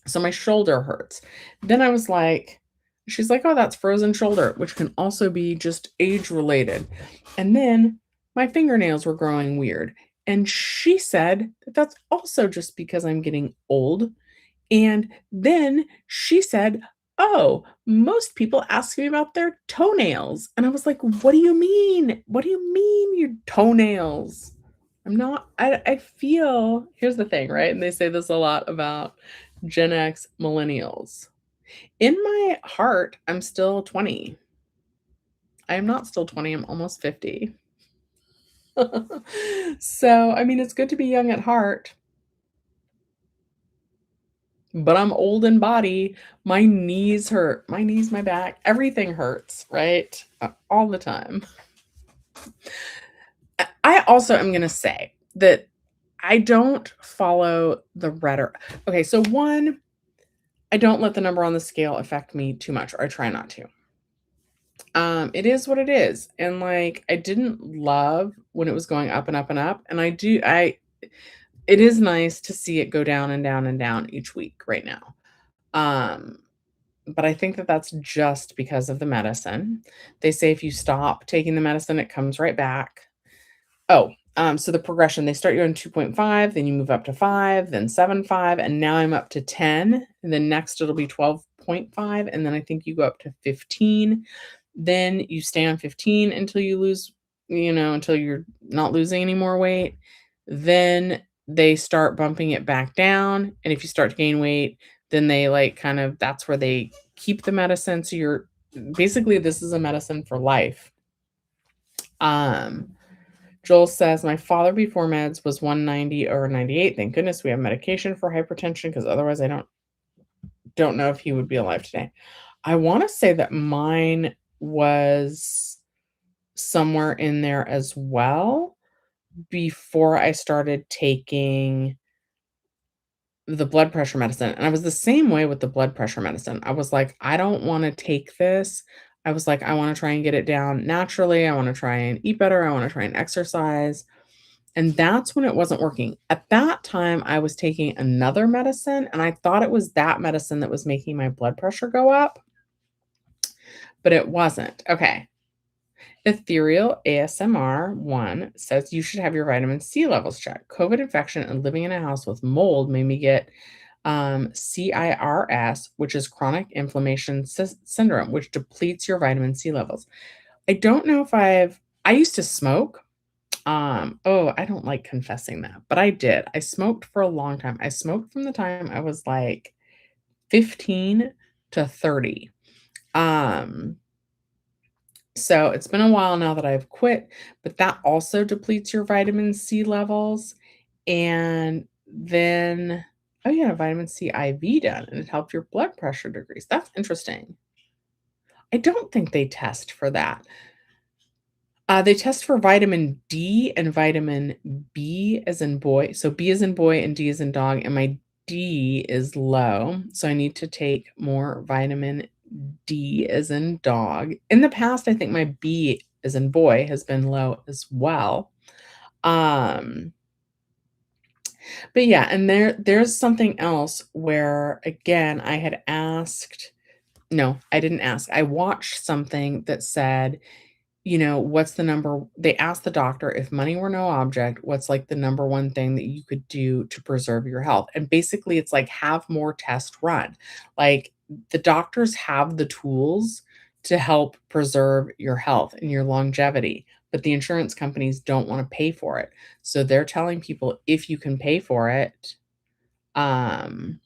So my shoulder hurts. Then I was like, She's like, "Oh, that's frozen shoulder," which can also be just age related. And then my fingernails were growing weird. And she said that that's also just because I'm getting old. And then she said, "Oh, most people ask me about their toenails." And I was like, "What do you mean? What do you mean your toenails?" I feel here's the thing, right? And they say this a lot about Gen X millennials. In my heart, I'm still 20. I am not still 20, I'm almost 50. So, I mean, it's good to be young at heart, but I'm old in body. My knees hurt. My knees, my back, everything hurts, right? All the time. I also am gonna say that I don't follow the rhetoric. Okay, so one, I don't let the number on the scale affect me too much, or I try not to. It is what it is, and, like, I didn't love when it was going up and up and up, and I it is nice to see it go down and down and down each week right now. Um, but I think that that's just because of the medicine. They say if you stop taking the medicine, it comes right back. Oh, so the progression, they start you on 2.5, then you move up to 5, then 7.5, and now I'm up to 10, and then next it'll be 12.5, and then I think you go up to 15. Then you stay on 15 until you lose, until you're not losing any more weight. Then they start bumping it back down, and if you start to gain weight, then they, like, kind of that's where they keep the medicine, so you're basically, this is a medicine for life. Um, Joel says, "My father before meds was 190 or 98. Thank goodness we have medication for hypertension because otherwise I don't know if he would be alive today." I wanna say that mine was somewhere in there as well before I started taking the blood pressure medicine, and I was the same way with the blood pressure medicine. I was like, "I don't wanna take this." I was like, "I wanna try and get it down naturally. I wanna try and eat better. I wanna try and exercise." And that's when it wasn't working. At that time, I was taking another medicine, and I thought it was that medicine that was making my blood pressure go up, but it wasn't. Okay. Ethereal ASMR 1 says you should have your vitamin C levels checked. COVID infection and living in a house with mold made me get CIRS, which is chronic inflammation syndrome, which depletes your vitamin C levels. I don't know if I used to smoke. Oh, I don't like confessing that, but I did. I smoked for a long time. I smoked from the time I was like 15 to 30. Um, so it's been a while now that I've quit, but that also depletes your vitamin C levels. And then, oh yeah, vitamin C IV done, and it helped your blood pressure decrease. That's interesting. I don't think they test for that. They test for vitamin D and vitamin B as in boy. So B as in boy and D as in dog, and my D is low. So I need to take more vitamin D as in dog. In the past, I think my B as in boy has been low as well. Um, but yeah, and there's something else where again I had asked, no, I didn't ask. I watched something that said, what's the number they asked the doctor if money were no object, what's like the number one thing that you could do to preserve your health? And basically it's like have more tests run. Like the doctors have the tools to help preserve your health and your longevity, but the insurance companies don't want to pay for it. So they're telling people if you can pay for it, um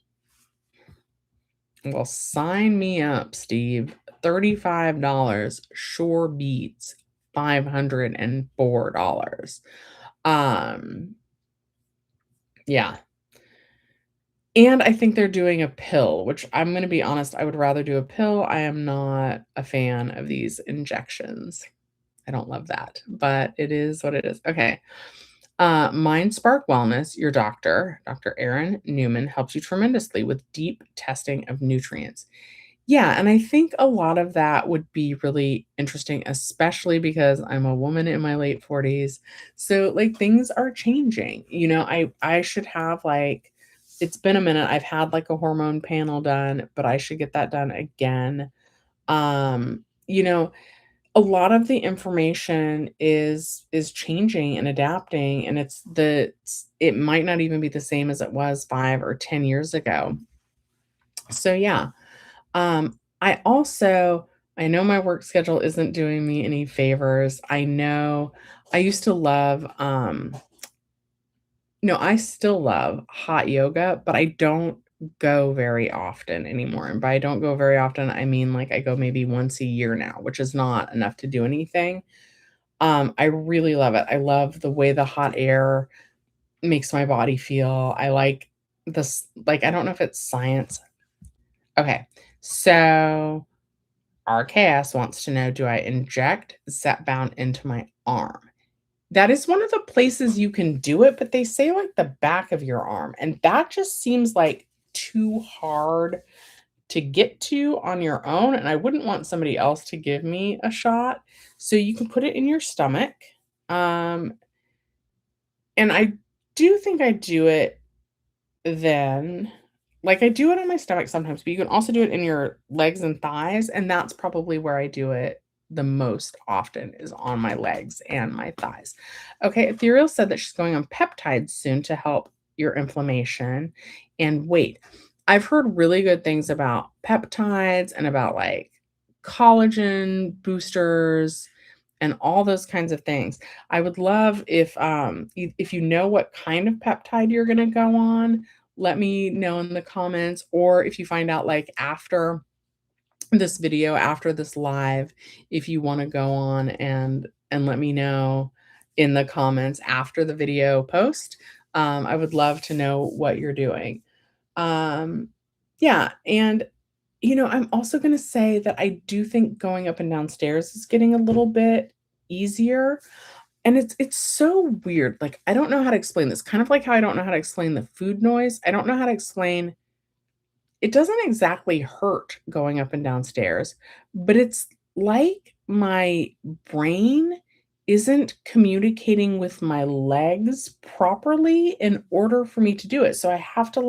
well, sign me up, Steve. $35 sure beats $504. Um, yeah. And I think they're doing a pill, which I'm gonna be honest, I would rather do a pill. I am not a fan of these injections. I don't love that, but it is what it is. Okay. Mind Spark Wellness, your doctor, Dr. Aaron Newman, helps you tremendously with deep testing of nutrients. Yeah, and I think a lot of that would be really interesting, especially because I'm a woman in my late 40s. So, like, things are changing. I should have, like, it's been a minute. I've had, like, a hormone panel done, but I should get that done again. You know, a lot of the information is changing and adapting, and it might not even be the same as it was 5 or 10 years ago. So, yeah. I know my work schedule isn't doing me any favors. I know I used to love, no, I still love hot yoga, but I don't go very often anymore. And by I don't go very often, I mean like I go maybe once a year now, which is not enough to do anything. I really love it. I love the way the hot air makes my body feel. I like this, like, I don't know if it's science. Okay. So RKS wants to know, do I inject Zepbound into my arm? That is one of the places you can do it, but they say like the back of your arm, and that just seems like too hard to get to on your own, and I wouldn't want somebody else to give me a shot. So you can put it in your stomach. Um, and I do think I do it then, like, I do it on my stomach sometimes, but you can also do it in your legs and thighs, and that's probably where I do it the most often is on my legs and my thighs. Okay, Ethereal said that she's going on peptides soon to help your inflammation and weight. I've heard really good things about peptides and about, like, collagen boosters and all those kinds of things. I would love if you know what kind of peptide you're gonna go on, let me know in the comments, or if you find out, like, after this video, after this live, if you wanna go on and let me know in the comments after the video post. I would love to know what you're doing. Um, yeah, and, I'm also gonna say that I do think going up and downstairs is getting a little bit easier, and it's so weird, like, I don't know how to explain this, kind of like how I don't know how to explain the food noise. I don't know how to explain, it doesn't exactly hurt going up and downstairs, but it's like my brain isn't communicating with my legs properly in order for me to do it. So I have to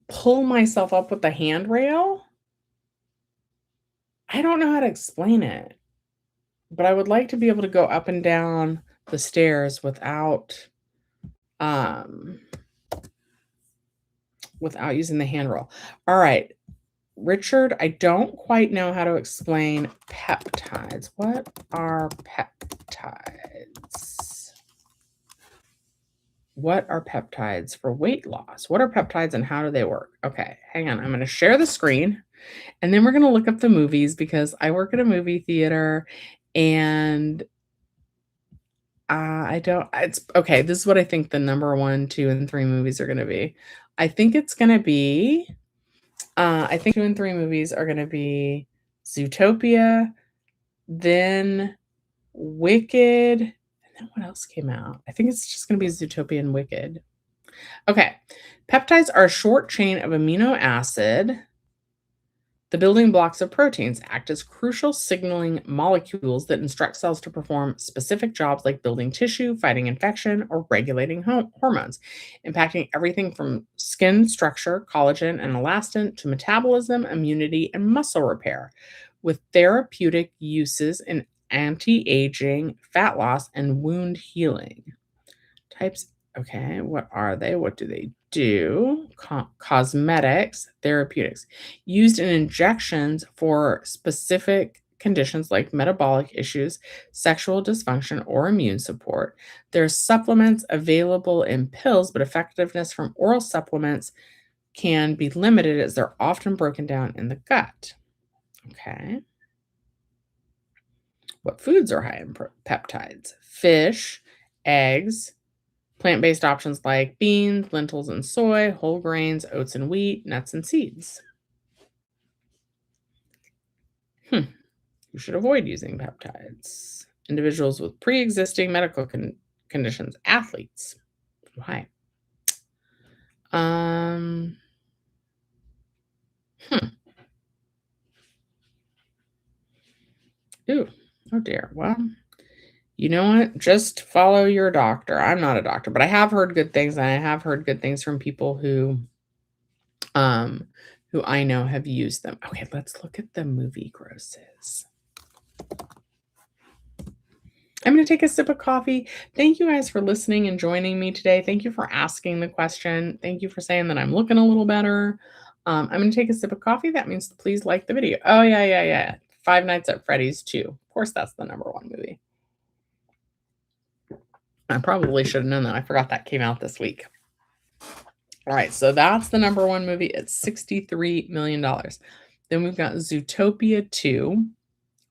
pull myself up with the handrail. I don't know how to explain it, but I would like to be able to go up and down the stairs um without using the handrail. All right. Richard, I don't quite know how to explain peptides. What are peptides? What are peptides for weight loss? What are peptides and how do they work? Okay, hang on. I'm going to share the screen and then we're going to look up the movies because I work at a movie theater and I don't, it's okay. This is what I think the number 1, 2, and 3 movies are going to be. I think it's going to be I think 2 and 3 movies are gonna be Zootopia, then Wicked, and then what else came out? I think it's just gonna be Zootopia and Wicked. Okay. Peptides are a short chain of amino acid. The building blocks of proteins act as crucial signaling molecules that instruct cells to perform specific jobs like building tissue, fighting infection, or regulating hormones, impacting everything from skin structure, collagen, and elastin to metabolism, immunity, and muscle repair, with therapeutic uses in anti aging, fat loss, and wound healing. Types, okay, what are they? What do they do? Cosmetics, therapeutics, used in injections for specific conditions like metabolic issues, sexual dysfunction, or immune support. There's supplements available in pills, but effectiveness from oral supplements can be limited as they're often broken down in the gut. Okay. What foods are high in peptides? Fish, eggs, plant-based options like beans, lentils and soy, whole grains, oats and wheat, nuts and seeds. Hmm. You should avoid using peptides. Individuals with pre-existing medical conditions, athletes. Why? Um. Hmm. Ooh. Oh dear. Well, you know what? Just follow your doctor. I'm not a doctor, but I have heard good things, and I have heard good things from people who um who I know have used them. Okay, let's look at the movie grosses. I'm going to take a sip of coffee. Thank you guys for listening and joining me today. Thank you for asking the question. Thank you for saying that I'm looking a little better. I'm going to take a sip of coffee. That means please like the video. Oh, yeah. Five Nights at Freddy's 2. Of course, that's the number one movie. I probably should have known that. I forgot that came out this week. All right, so that's the number one movie. It's $63 million. Then we've got Zootopia 2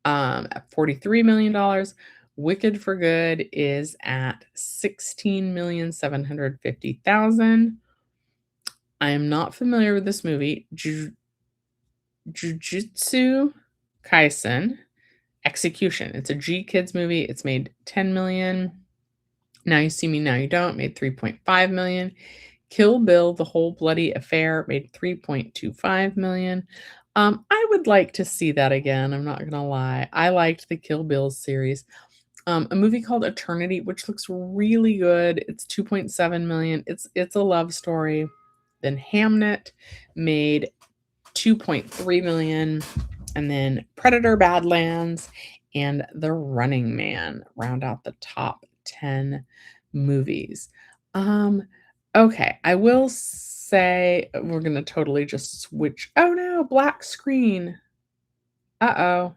at $43 million. Wicked for Good is at $16,750,000. I am not familiar with this movie. Jujutsu Kaisen Execution. It's a G Kids movie. It's made $10 million. Now You See Me, Now You Don't made $3.5 million. Kill Bill, The Whole Bloody Affair made $3.25 million. I would like to see that again. I'm not gonna lie. I liked the Kill Bill series. A movie called Eternity, which looks really good. It's $2.7 million. It's a love story. Then Hamnet made $2.3 million. And then Predator Badlands and The Running Man round out the top 10 movies. Okay, I will say we're gonna totally just switch. Oh no, black screen. Uh-oh.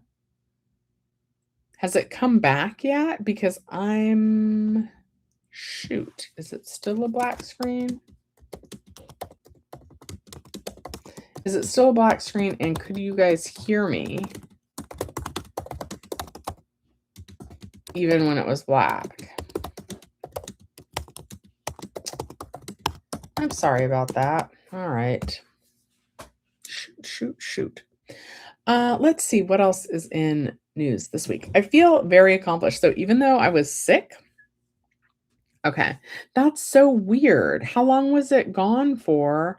Has it come back yet? Because shoot, is it still a black screen? Is it still a black screen? And could you guys hear me? Even when it was black. I'm sorry about that. All right. Shoot. Let's see what else is in news this week. I feel very accomplished. So even though I was sick, okay, that's so weird. How long was it gone for?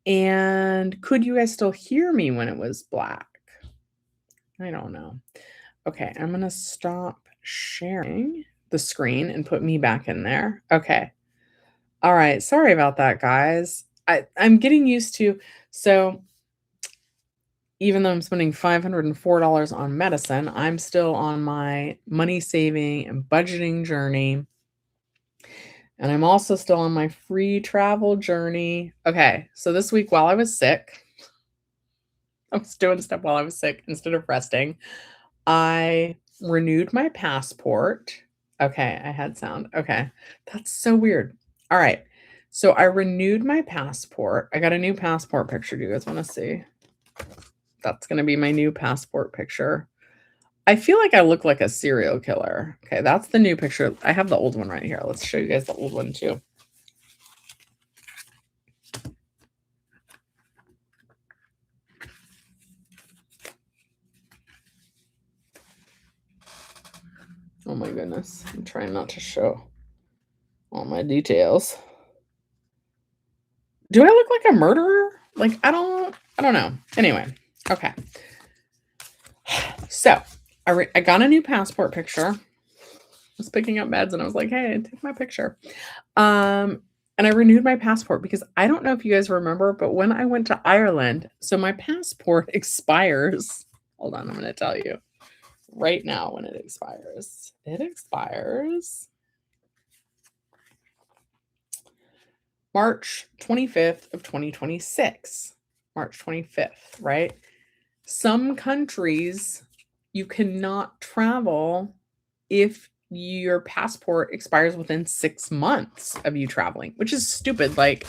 And could you guys still hear me when it was black? I don't know. Okay, I'm going to stop sharing the screen and put me back in there. Okay. All right. Sorry about that, guys. I'm getting used to, so even though I'm spending $504 on medicine, I'm still on my money saving and budgeting journey. And I'm also still on my free travel journey. Okay. So this week while I was sick, I was doing stuff while I was sick instead of resting. I renewed my passport. Okay, I had sound. Okay. That's so weird. All right. So I renewed my passport. I got a new passport picture. Do you guys want to see? That's going to be my new passport picture. I feel like I look like a serial killer. Okay, that's the new picture. I have the old one right here. Let's show you guys the old one too. Oh my goodness. I'm trying not to show all my details. Do I look like a murderer? Like, I don't know. Anyway, okay. So, I got a new passport picture. I was picking up meds and I was like, hey, take my picture. And I renewed my passport because I don't know if you guys remember, but when I went to Ireland, so my passport expires. Hold on, I'm going to tell you right now when it expires. It expires March 25th of 2026. March 25th, right? Some countries you cannot travel if your passport expires within 6 months of you traveling, which is stupid. Like,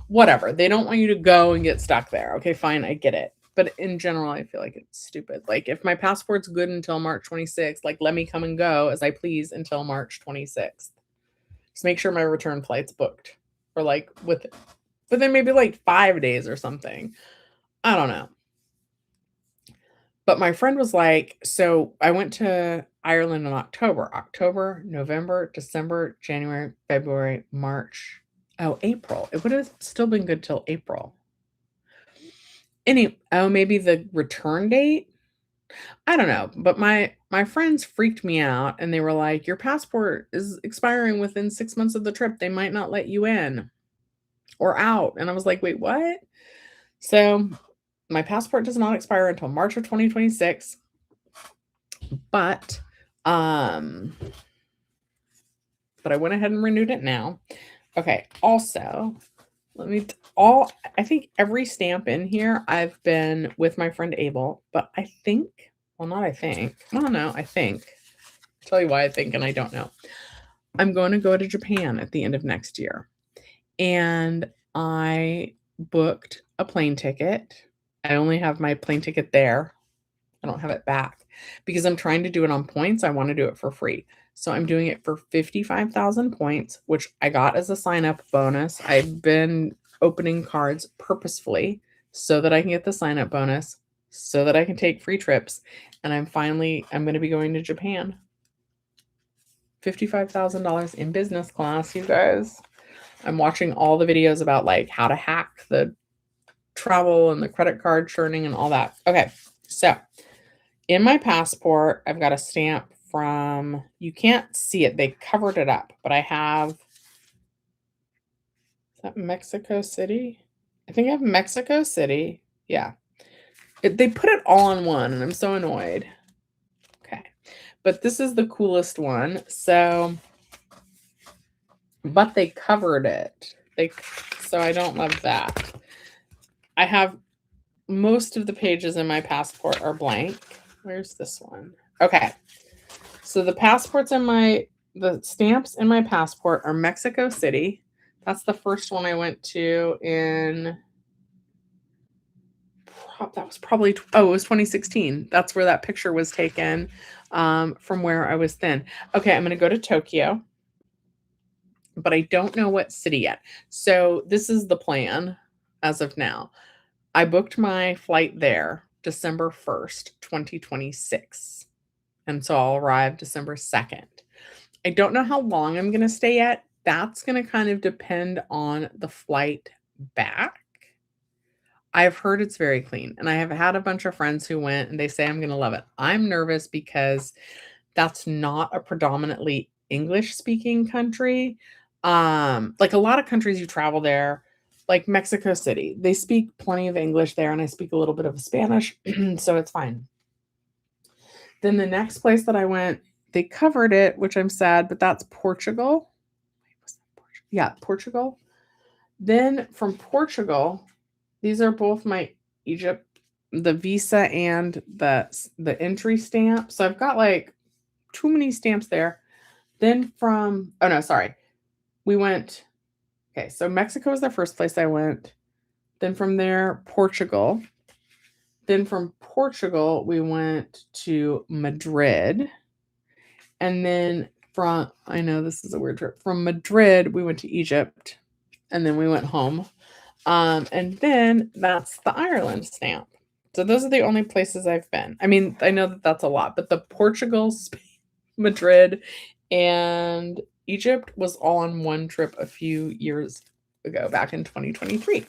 whatever. They don't want you to go and get stuck there. Okay, fine, I get it. But in general, I feel like it's stupid. Like, if my passport's good until March 26th, like, let me come and go as I please until March 26th. Just make sure my return flight's booked. Or like within maybe like 5 days or something. I don't know. But my friend was like, so I went to Ireland in October, November, December, January, February, March. Oh, April. It would have still been good till April. Maybe the return date? I don't know. But my friends freaked me out and they were like, your passport is expiring within 6 months of the trip. They might not let you in or out. And I was like, wait, what? So my passport does not expire until March of 2026, but I went ahead and renewed it now. Okay, also, I think every stamp in here I've been with my friend Abel, but I think, well, not I think. Well, no, I think. I'll tell you why I think and I don't know. I'm going to go to Japan at the end of next year. And I booked a plane ticket. I only have my plane ticket there. I don't have it back because I'm trying to do it on points. I want to do it for free. So I'm doing it for 55,000 points, which I got as a sign up bonus. I've been opening cards purposefully so that I can get the sign up bonus, so that I can take free trips. And I'm going to be going to Japan. $55,000 in business class, you guys. I'm watching all the videos about like how to hack the travel and the credit card churning and all that. Okay. So in my passport, I've got a stamp from, you can't see it. They covered it up, but I have, is that Mexico City? I think I have Mexico City. Yeah. They put it all on one and I'm so annoyed. Okay. But this is the coolest one. So, but they covered it. So I don't love that. I have most of the pages in my passport are blank. Where's this one? Okay. So the stamps in my passport are Mexico City. That's the first one I went to in, that was probably, it was 2016. That's where that picture was taken, from where I was then. Okay, I'm going to go to Tokyo, but I don't know what city yet. So this is the plan as of now. I booked my flight there December 1st, 2026. And so I'll arrive December 2nd. I don't know how long I'm going to stay at. That's going to kind of depend on the flight back. I've heard it's very clean, and I have had a bunch of friends who went and they say I'm going to love it. I'm nervous because that's not a predominantly English speaking country. Like a lot of countries you travel there, like Mexico City, they speak plenty of English there, and I speak a little bit of Spanish, so it's fine. Then the next place that I went, they covered it, which I'm sad, but that's Portugal. Yeah, Portugal. Then from Portugal, these are both my Egypt, the visa and the entry stamp. So I've got like too many stamps there. Then oh no, sorry. Okay, so Mexico was the first place I went. Then from there, Portugal. Then from Portugal, we went to Madrid. And then I know this is a weird trip. From Madrid, we went to Egypt. And then we went home. And then that's the Ireland stamp. So those are the only places I've been. I mean, I know that that's a lot, but the Portugal, Spain, Madrid, and Egypt was all on one trip a few years ago, back in 2023.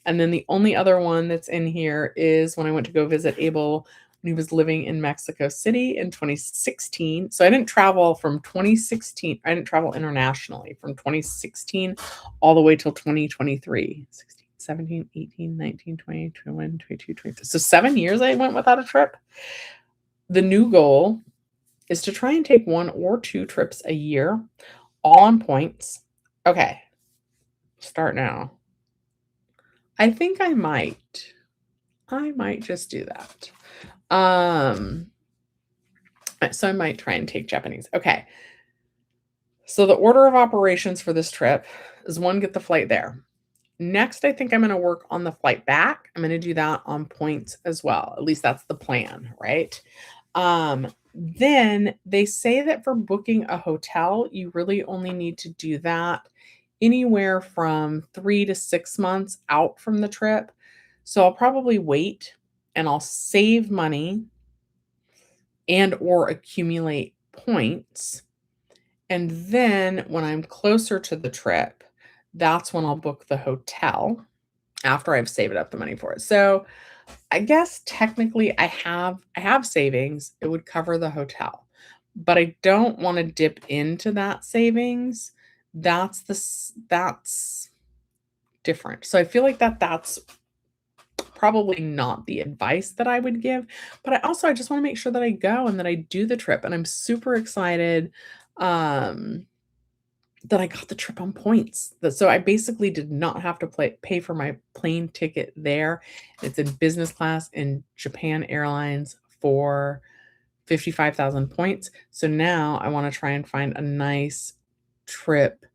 And then the only other one that's in here is when I went to go visit Abel when he was living in Mexico City in 2016. So I didn't travel from 2016. I didn't travel internationally from 2016 all the way till 2023. 16, 17, 18, 19, 20, 21, 22, 23. So 7 years I went without a trip. The new goal is to try and take 1 or 2 trips a year, all on points. Okay. Start now. I think I might just do that. So I might try and take Japanese. Okay. So the order of operations for this trip is 1, get the flight there. Next, I think I'm going to work on the flight back. I'm going to do that on points as well. At least that's the plan, right? Then they say that for booking a hotel, you really only need to do that anywhere from 3 to 6 months out from the trip. So I'll probably wait and I'll save money and or accumulate points. And then when I'm closer to the trip, that's when I'll book the hotel after I've saved up the money for it. So I guess technically I have savings. It would cover the hotel. But I don't want to dip into that savings. That's different. So I feel like that's probably not the advice that I would give, but I just wanna make sure that I go and that I do the trip, and I'm super excited, um, that I got the trip on points. That so I basically did not have to pay for my plane ticket there. It's in business class in Japan Airlines for 55,000 points. So now I wanna try and find a nice trip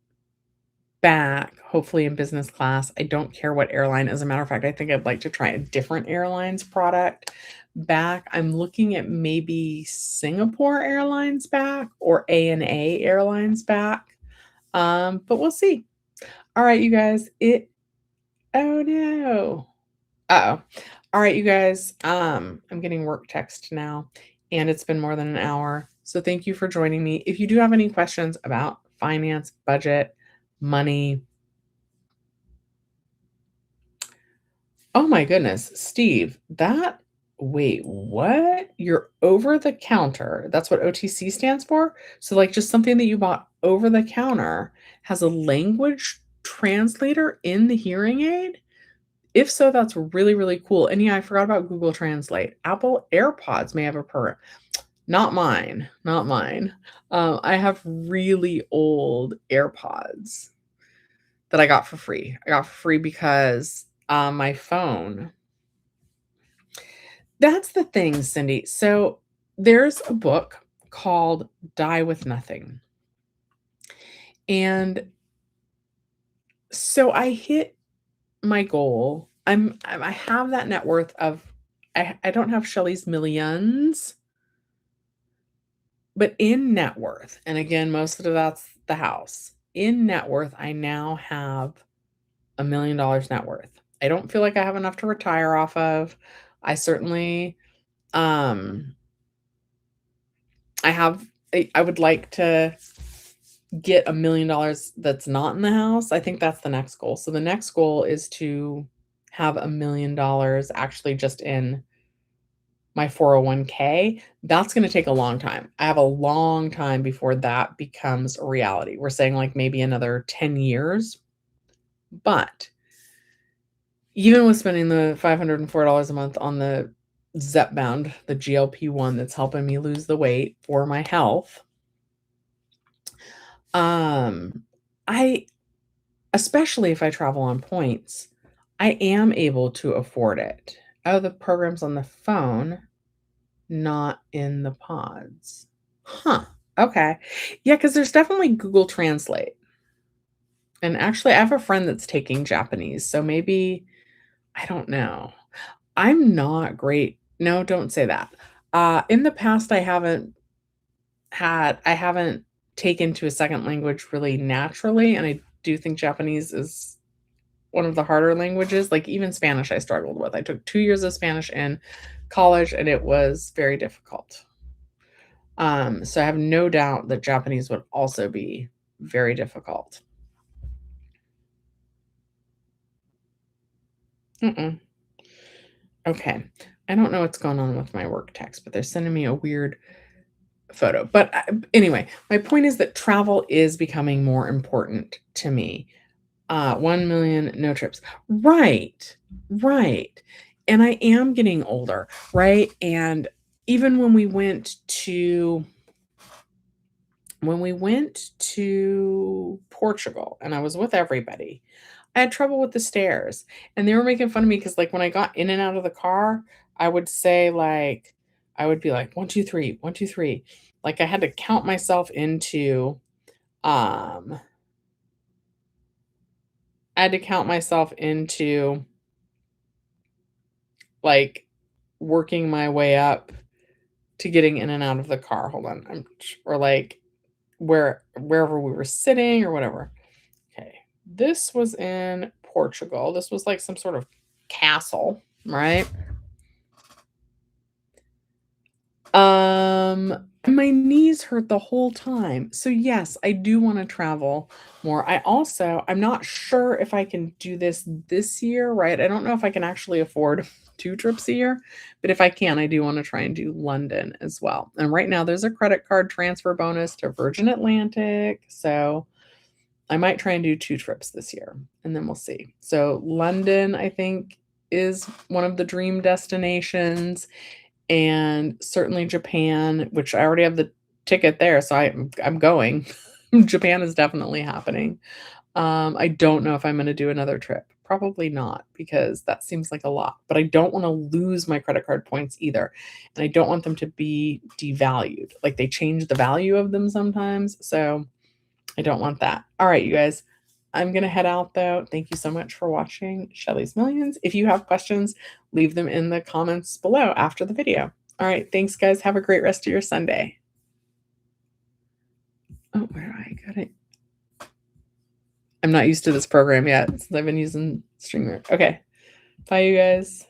back, hopefully in business class. I don't care what airline. As a matter of fact, I think I'd like to try a different airline's product back. I'm looking at maybe Singapore Airlines back or ANA Airlines back. But we'll see. All right, you guys. Oh no. Uh-oh. All right, you guys. I'm getting work text now, and it's been more than an hour. So thank you for joining me. If you do have any questions about finance, budget, money, oh my goodness, Steve, wait, what? You're over the counter. That's what OTC stands for? So, like, just something that you bought over the counter has a language translator in the hearing aid? If so, that's really, really cool. And yeah, I forgot about Google Translate. Apple AirPods may have a program. Not mine, not mine. I have really old AirPods that I got for free. I got for free because, my phone. That's the thing, Cindy. So, there's a book called Die with Nothing. And so I hit my goal. I have that net worth of I don't have Shelly's millions, but in net worth, and again, most of that's the house. In net worth, I now have $1,000,000 net worth. I don't feel like I have enough to retire off of. I certainly, um, I have I would like to get $1,000,000 that's not in the house. I think that's the next goal. So the next goal is to have $1,000,000 actually just in my 401k. That's gonna take a long time. I have a long time before that becomes a reality. We're saying, like, maybe another 10 years, but even with spending the $504 a month on the Zepbound, the GLP-1 that's helping me lose the weight for my health, um, I especially if I travel on points, I am able to afford it. Oh, the program's on the phone, not in the pods. Huh, okay. Yeah, because there's definitely Google Translate, and actually, I have a friend that's taking Japanese, so maybe I don't know. I'm not great. No, don't say that. In the past, I haven't taken to a second language really naturally, and I do think Japanese is one of the harder languages. Like, even Spanish I struggled with. I took 2 years of Spanish in college, and it was very difficult. So I have no doubt that Japanese would also be very difficult. Mm-mm. Okay. I don't know what's going on with my work text, but they're sending me a weird photo. But anyway, my point is that travel is becoming more important to me. 1,000,000 no trips. Right. Right. And I am getting older, right? And even when we went to Portugal and I was with everybody, I had trouble with the stairs. And they were making fun of me because, like, when I got in and out of the car, I would say, like, I would be like, 1, 2, 3, 1, 2, 3. Like, I had to count myself into, um, I had to count myself into, like, working my way up to getting in and out of the car. Hold on. Or like wherever we were sitting or whatever. Okay. This was in Portugal. This was like some sort of castle, right? My knees hurt the whole time. So yes, I do want to travel more. I'm not sure if I can do this year, right? I don't know if I can actually afford 2 trips a year, but if I can, I do want to try and do London as well. And right now there's a credit card transfer bonus to Virgin Atlantic, so I might try and do 2 trips this year, and then we'll see. So London, I think, is one of the dream destinations, and certainly Japan, which I already have the ticket there, so I'm going. Japan is definitely happening. I don't know if I'm gonna do another trip. Probably not, because that seems like a lot, but I don't wanna lose my credit card points either, and I don't want them to be devalued. Like, they change the value of them sometimes, so I don't want that. All right, you guys, I'm gonna head out though. Thank you so much for watching Shelly's Millions. If you have questions, leave them in the comments below after the video. All right, thanks, guys. Have a great rest of your Sunday. Oh, where do I got it? I'm not used to this program yet since I've been using Streamer. Okay. Bye, you guys.